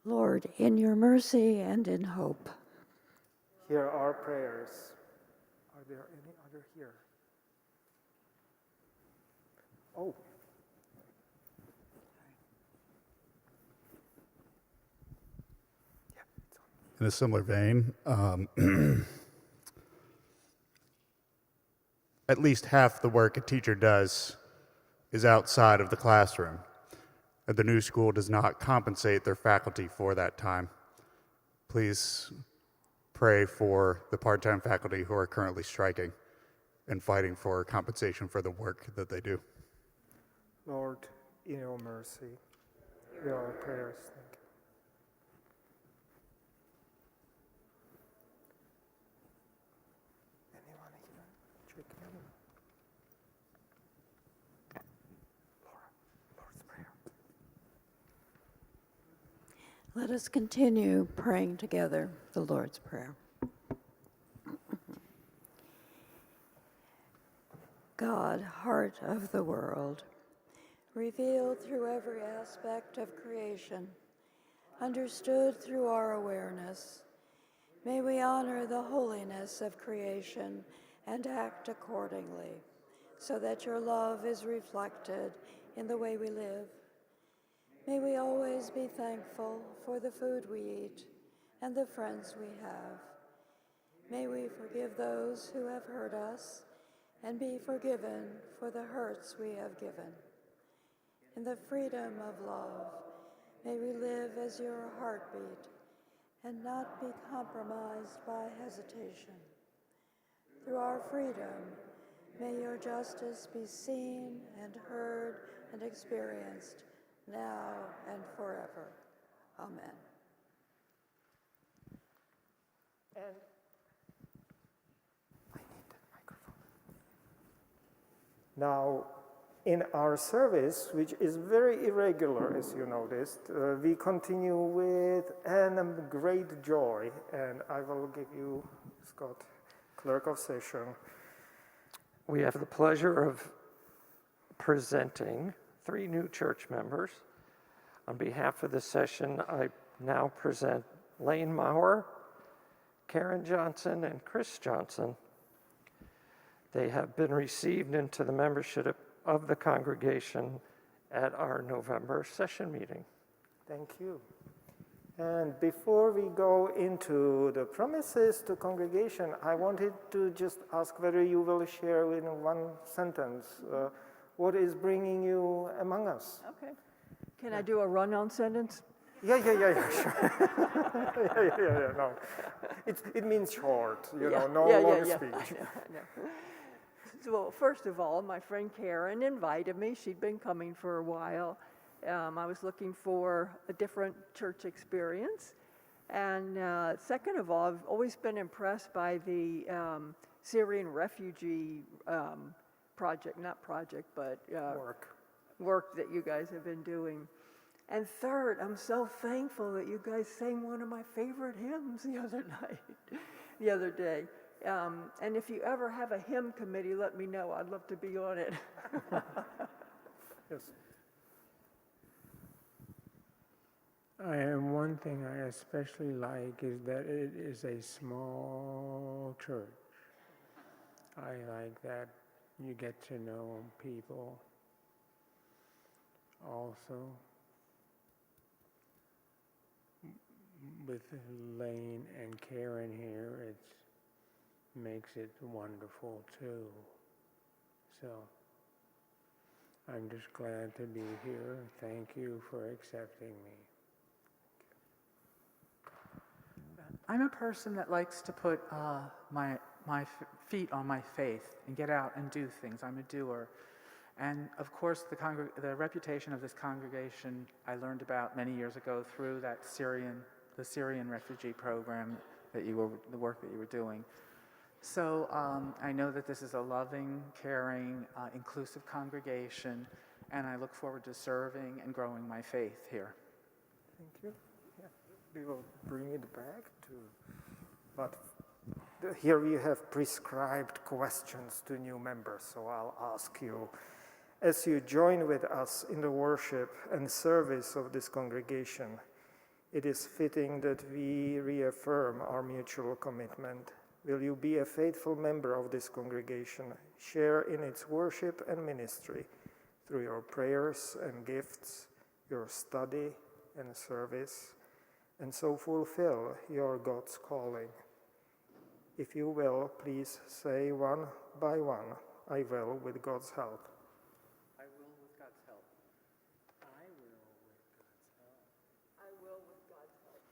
Lord, in your mercy and in hope. Hear our prayers. Are there any other here? Oh. In a similar vein, at least half the work a teacher does is outside of the classroom. The new school does not compensate their faculty for that time. Please pray for the part-time faculty who are currently striking and fighting for compensation for the work that they do. Lord, in your mercy, hear our prayers. Thank you. Anyone here? Check in. Lord's Prayer. Let us continue praying together the Lord's Prayer. God, heart of the world, revealed through every aspect of creation, understood through our awareness, may we honor the holiness of creation and act accordingly, so that your love is reflected in the way we live. May we always be thankful for the food we eat and the friends we have. May we forgive those who have hurt us and be forgiven for the hurts we have given. In the freedom of love, may we live as your heartbeat and not be compromised by hesitation. Through our freedom, may your justice be seen and heard and experienced now and forever. Amen. And I need the microphone. Now, in our service, which is very irregular, as you noticed, we continue with great joy, and I will give you, Scott, clerk of session. We have the pleasure of presenting 3 new church members. On behalf of the session, I now present Lane Maurer, Karen Johnson, and Chris Johnson. They have been received into the membership of the congregation at our November session meeting. Thank you. And before we go into the promises to congregation, I wanted to just ask whether you will share in one sentence what is bringing you among us. Okay. Can I do a run-on sentence? Yeah, sure. yeah, no. It means short, no long speech. I know. Well, first of all, my friend Karen invited me. She'd been coming for a while. I was looking for a different church experience, And second of all, I've always been impressed by the Syrian refugee project, not project, but work that you guys have been doing. And third, I'm so thankful that you guys sang one of my favorite hymns the other day. And if you ever have a hymn committee, let me know. I'd love to be on it. Yes. One thing I especially like is that it is a small church. I like that you get to know people. Also, with Lane and Karen here, it makes it wonderful too. So, I'm just glad to be here. Thank you for accepting me. I'm a person that likes to put my feet on my faith and get out and do things. I'm a doer. And of course, the reputation of this congregation I learned about many years ago through the Syrian refugee program the work that you were doing. So I know that this is a loving, caring, inclusive congregation, and I look forward to serving and growing my faith here. Thank you. Yeah. We will bring it back to, but here we have prescribed questions to new members, so I'll ask you, as you join with us in the worship and service of this congregation, it is fitting that we reaffirm our mutual commitment. Will you be a faithful member of this congregation, share in its worship and ministry through your prayers and gifts, your study and service, and so fulfill your God's calling? If you will, please say one by one, I will with God's help. I will with God's help. I will with God's help.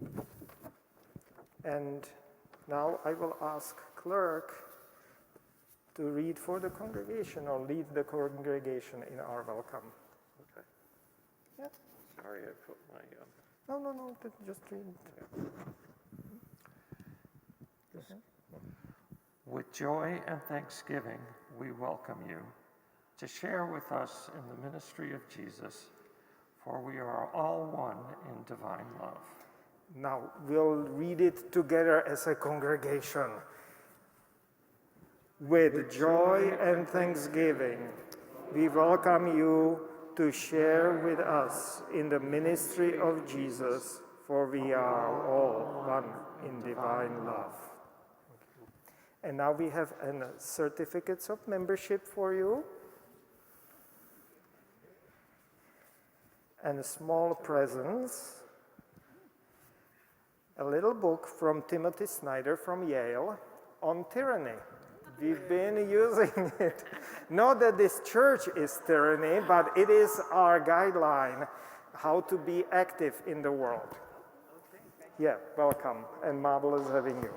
Thank you. And now I will ask clerk to read for the congregation or lead the congregation in our welcome. Okay. Yeah. Sorry, I put my... No, just read. With joy and thanksgiving, we welcome you to share with us in the ministry of Jesus, for we are all one in divine love. Now we'll read it together as a congregation. With joy and thanksgiving, we welcome you to share with us in the ministry of Jesus, for we are all one in divine love. And now we have certificates of membership for you. And small presents. A little book from Timothy Snyder from Yale on tyranny. We've been using it. Not that this church is tyranny, but it is our guideline how to be active in the world. Yeah, welcome, and marvelous having you.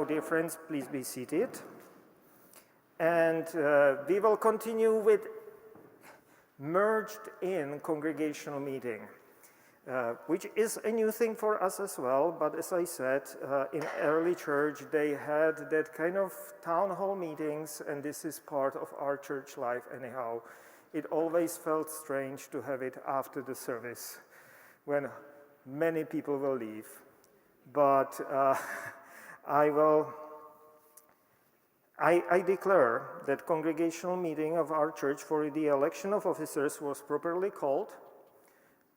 dear friends, please be seated. And we will continue with merged in congregational meeting, which is a new thing for us as well. But as I said, in early church, they had that kind of town hall meetings, and this is part of our church life anyhow. It always felt strange to have it after the service when many people will leave. But I declare that congregational meeting of our church for the election of officers was properly called,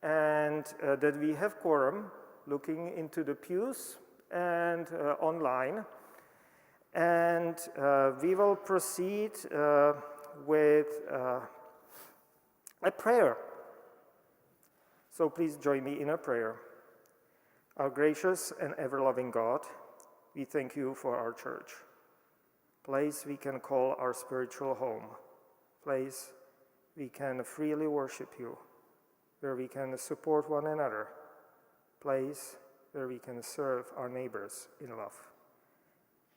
and that we have quorum looking into the pews and online. And we will proceed with a prayer. So please join me in a prayer. Our gracious and ever-loving God, we thank you for our church. Place we can call our spiritual home. Place we can freely worship you, where we can support one another. Place where we can serve our neighbors in love.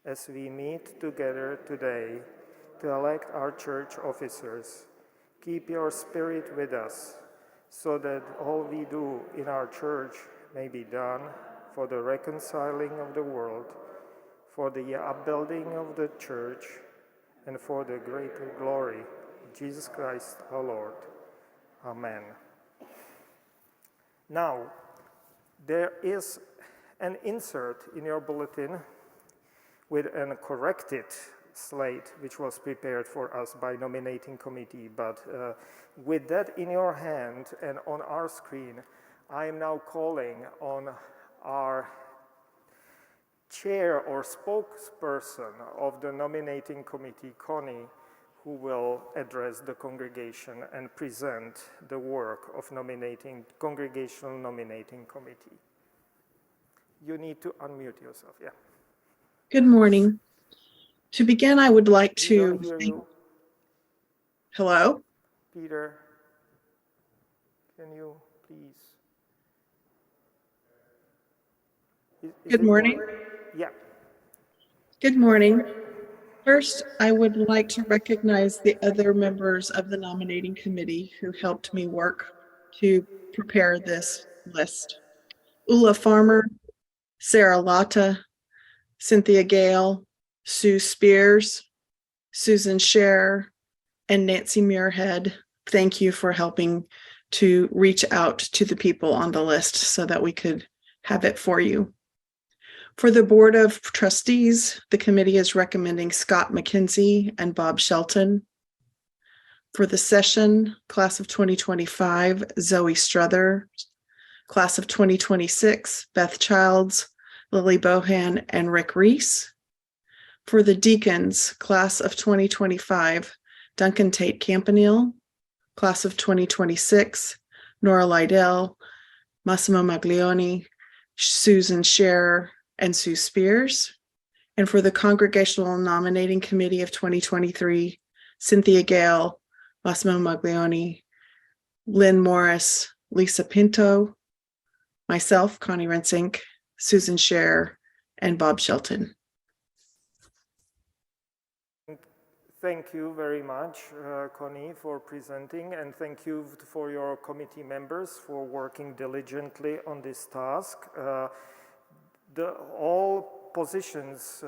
As we meet together today to elect our church officers, keep your spirit with us, so that all we do in our church may be done for the reconciling of the world, for the upbuilding of the church, and for the greater glory of Jesus Christ our Lord. Amen. Now, there is an insert in your bulletin with a corrected slate, which was prepared for us by nominating committee. But with that in your hand and on our screen, I am now calling on our chair or spokesperson of the nominating committee, Connie, who will address the congregation and present the work of congregational nominating committee. You need to unmute yourself, yeah. Good morning. To begin, I would like We to don't hear you. Hello? Peter, can you please? Is Good it morning. working? Yeah. Good morning. First, I would like to recognize the other members of the nominating committee who helped me work to prepare this list. Ula Farmer, Sarah Lotta, Cynthia Gale, Sue Spears, Susan Scher, and Nancy Muirhead. Thank you for helping to reach out to the people on the list so that we could have it for you. For the Board of Trustees, the committee is recommending Scott McKenzie and Bob Shelton. For the session, class of 2025, Zoe Struther. Class of 2026, Beth Childs, Lily Bohan, and Rick Reese. For the deacons, class of 2025, Duncan Tate Campanile. Class of 2026, Nora Lydell, Massimo Maglioni, Susan Scher, and Sue Spears. And for the Congregational Nominating Committee of 2023, Cynthia Gale, Massimo Maglioni, Lynn Morris, Lisa Pinto, myself, Connie Rensink, Susan Scher, and Bob Shelton. Thank you very much, Connie, for presenting, and thank you for your committee members for working diligently on this task. All positions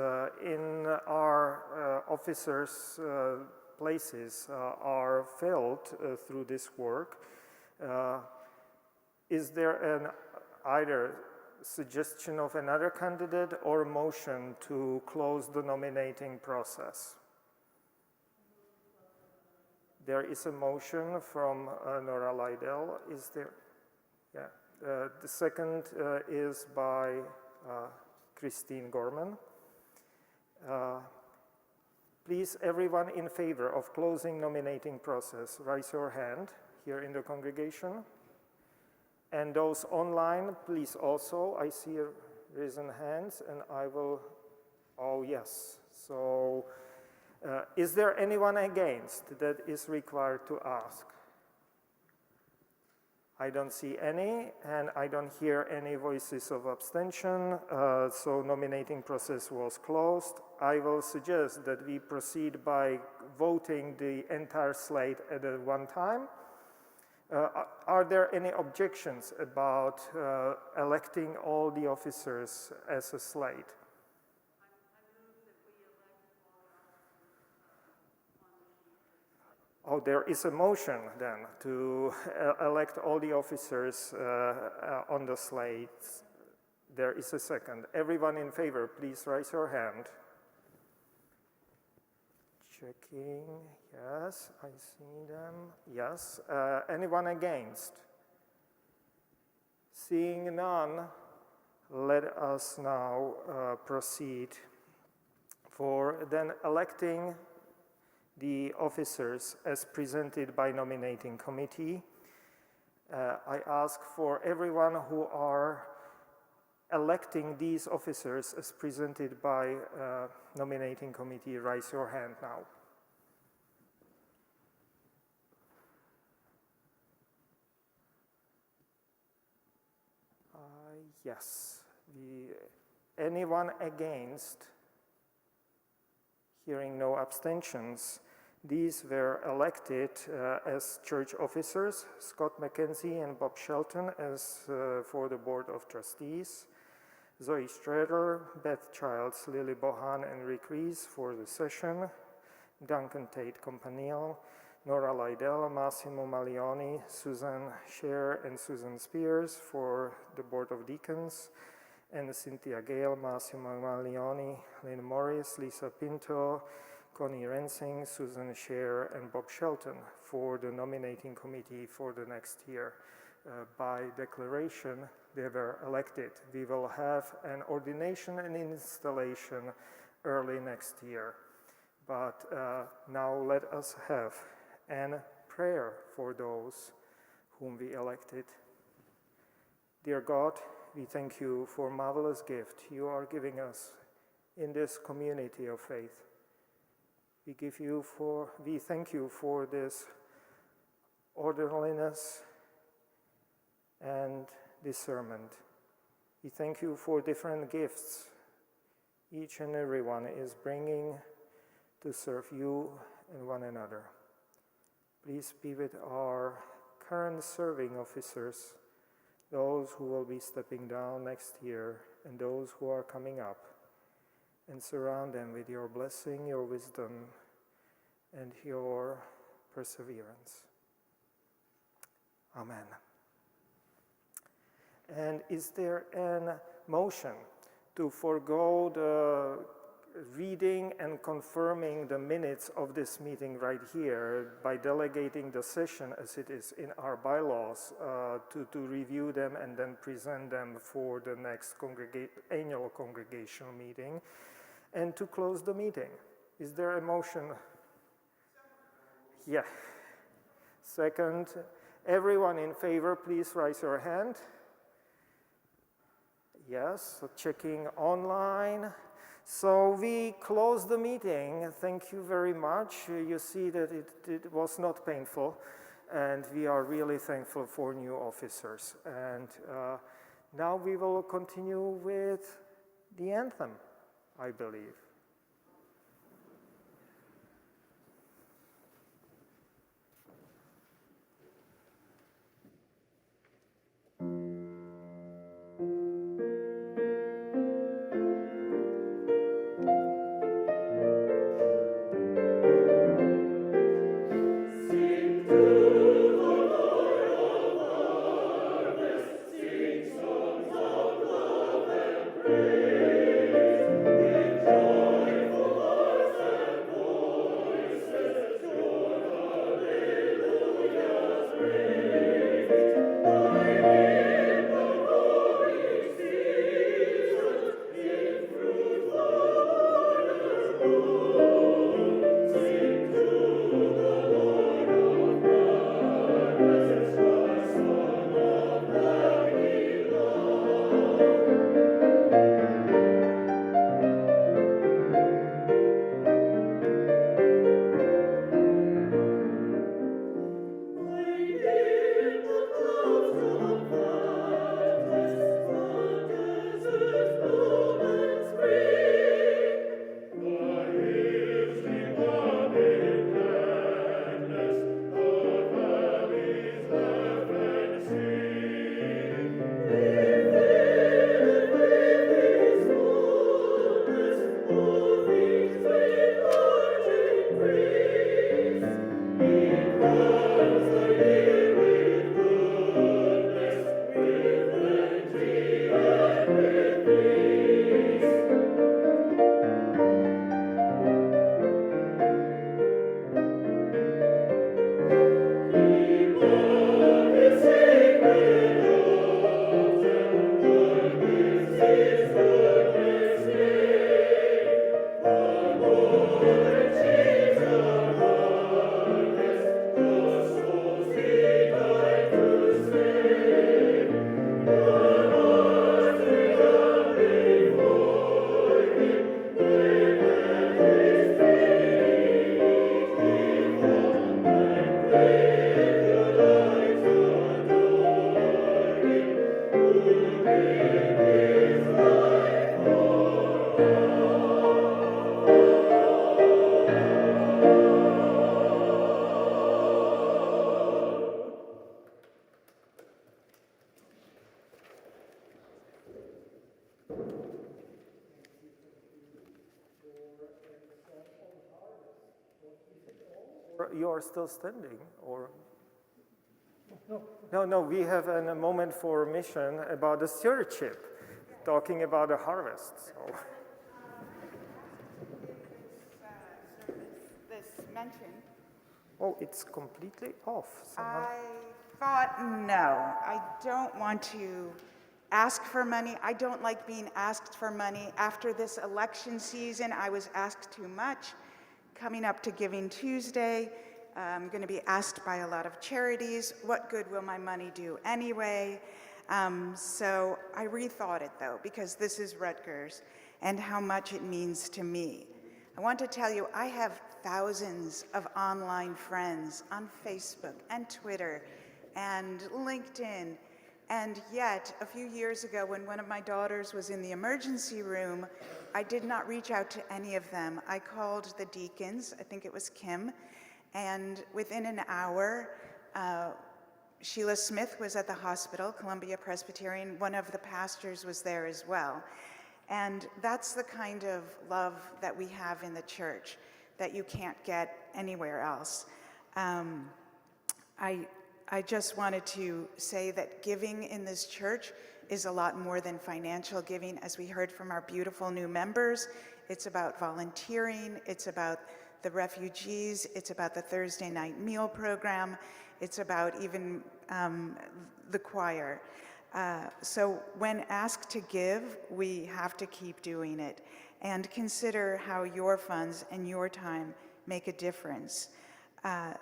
in our officers' places are filled through this work. Is there an either suggestion of another candidate or a motion to close the nominating process? There is a motion from Nora Lydell. Is there? Yeah. The second is by Christine Gorman. Please, everyone in favor of closing nominating process, raise your hand here in the congregation. And those online, please also. I see risen hands, and I will. Oh yes. So. Is there anyone against that is required to ask? I don't see any, and I don't hear any voices of abstention, so nominating process was closed. I will suggest that we proceed by voting the entire slate at one time. Are there any objections about electing all the officers as a slate? Oh, there is a motion then to elect all the officers on the slate. There is a second. Everyone in favor, please raise your hand. Checking, yes, I see them, yes. Anyone against? Seeing none, let us now proceed for then electing the officers as presented by nominating committee. I ask for everyone who are electing these officers as presented by nominating committee, raise your hand now. Yes. Anyone against? Hearing no abstentions, these were elected as church officers, Scott McKenzie and Bob Shelton as for the Board of Trustees, Zoe Strader, Beth Childs, Lily Bohan, and Rick Rees for the session, Duncan Tate Campanile, Nora Lydell, Massimo Malioni, Susan Scher, and Susan Spears for the Board of Deacons, and Cynthia Gale, Massimo Malioni, Lynn Morris, Lisa Pinto, Connie Rensing, Susan Scher, and Bob Shelton for the nominating committee for the next year. By declaration, they were elected. We will have an ordination and installation early next year. But now let us have a prayer for those whom we elected. Dear God, we thank you for a marvelous gift you are giving us in this community of faith. We thank you for this orderliness and discernment. We thank you for different gifts each and every one is bringing to serve you and one another. Please be with our current serving officers, those who will be stepping down next year, and those who are coming up, and surround them with your blessing, your wisdom, and your perseverance. Amen. And is there a motion to forego the reading and confirming the minutes of this meeting right here by delegating the session as it is in our bylaws to review them and then present them for the next annual congregational meeting, and to close the meeting? Is there a motion? Yeah. Second. Everyone in favor, please raise your hand. Yes, so checking online. So we close the meeting. Thank you very much. You see that it was not painful, and we are really thankful for new officers. And now we will continue with the anthem, I believe. Praise, You are still standing, or? No, we have a moment for mission about the stewardship, talking about the harvest. So. This mentioned. Oh, it's completely off. I thought, no, I don't want to ask for money. I don't like being asked for money. After this election season, I was asked too much. Coming up to Giving Tuesday, I'm going to be asked by a lot of charities, what good will my money do anyway? So I rethought it though, because this is Rutgers and how much it means to me. I want to tell you, I have thousands of online friends on Facebook and Twitter and LinkedIn. And yet, a few years ago, when one of my daughters was in the emergency room, I did not reach out to any of them. I called the deacons, I think it was Kim, and within an hour, Sheila Smith was at the hospital, Columbia Presbyterian. One of the pastors was there as well. And that's the kind of love that we have in the church that you can't get anywhere else. I just wanted to say that giving in this church is a lot more than financial giving. As we heard from our beautiful new members, it's about volunteering, it's about the refugees, it's about the Thursday night meal program, it's about even the choir. So when asked to give, we have to keep doing it and consider how your funds and your time make a difference.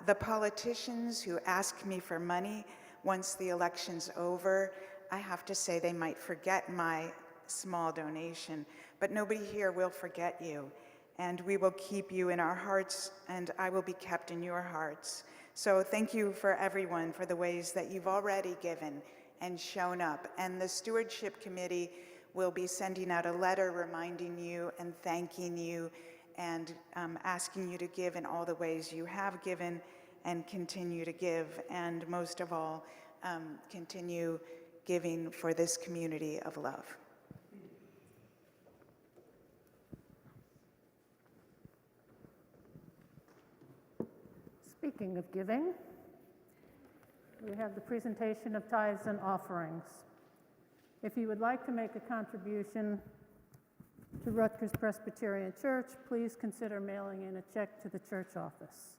The politicians who ask me for money once the election's over, I have to say they might forget my small donation, but nobody here will forget you. And we will keep you in our hearts, and I will be kept in your hearts. So thank you for everyone for the ways that you've already given and shown up. And the Stewardship Committee will be sending out a letter reminding you and thanking you and asking you to give in all the ways you have given and continue to give. And most of all, continue giving for this community of love. Speaking of giving, we have the presentation of tithes and offerings. If you would like to make a contribution to Rutgers Presbyterian Church, please consider mailing in a check to the church office.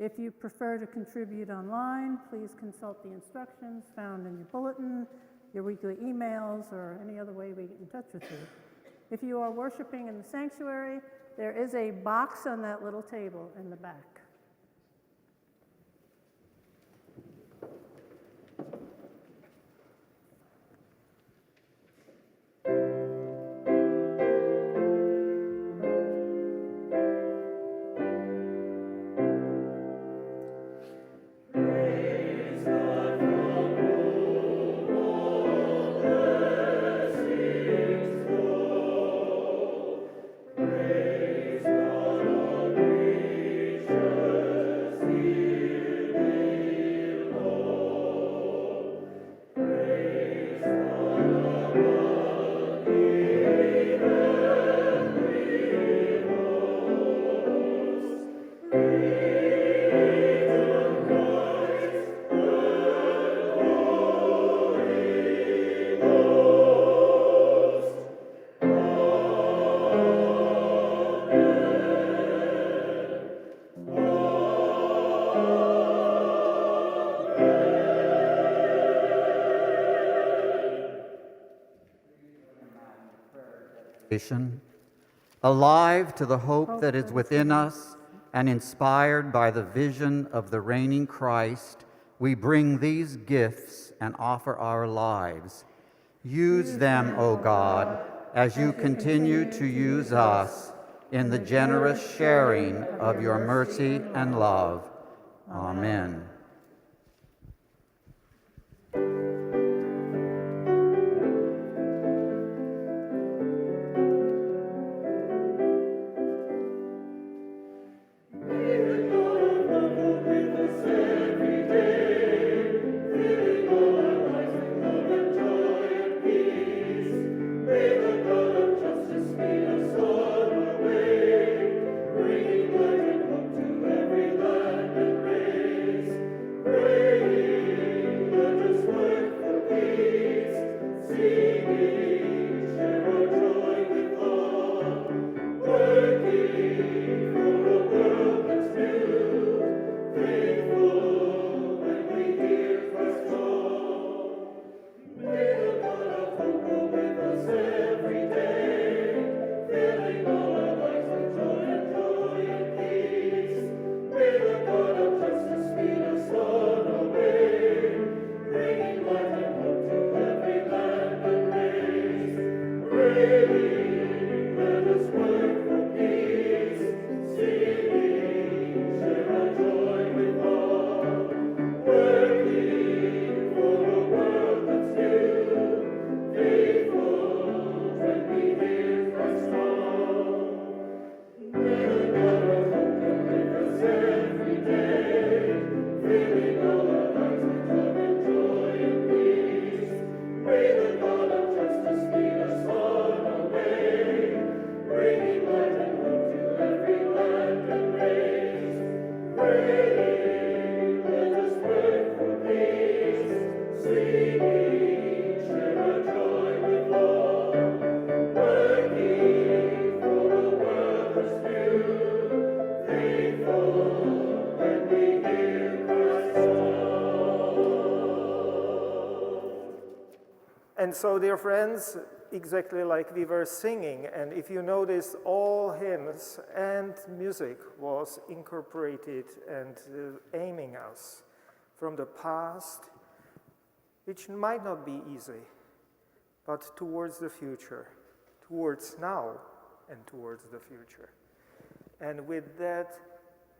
If you prefer to contribute online, please consult the instructions found in your bulletin, your weekly emails, or any other way we get in touch with you. If you are worshiping in the sanctuary, there is a box on that little table in the back. Alive to the hope that is within us and inspired by the vision of the reigning Christ, we bring these gifts and offer our lives. Use them, O God, as you continue to use us in the generous sharing of your mercy and love. Amen. Bring light and hope to every land. And so, dear friends, exactly like we were singing, and if you notice, all hymns and music was incorporated and aiming us from the past, which might not be easy, but towards the future, towards now and towards the future. And with that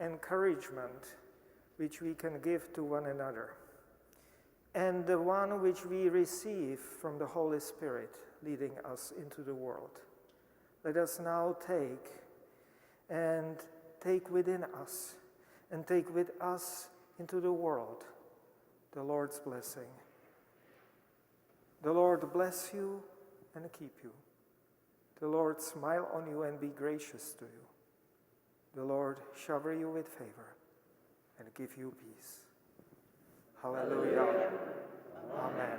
encouragement which we can give to one another, and the one which we receive from the Holy Spirit leading us into the world, let us now take within us and take with us into the world the Lord's blessing. The Lord bless you and keep you. The Lord smile on you and be gracious to you. The Lord shower you with favor and give you peace. Hallelujah. Amen.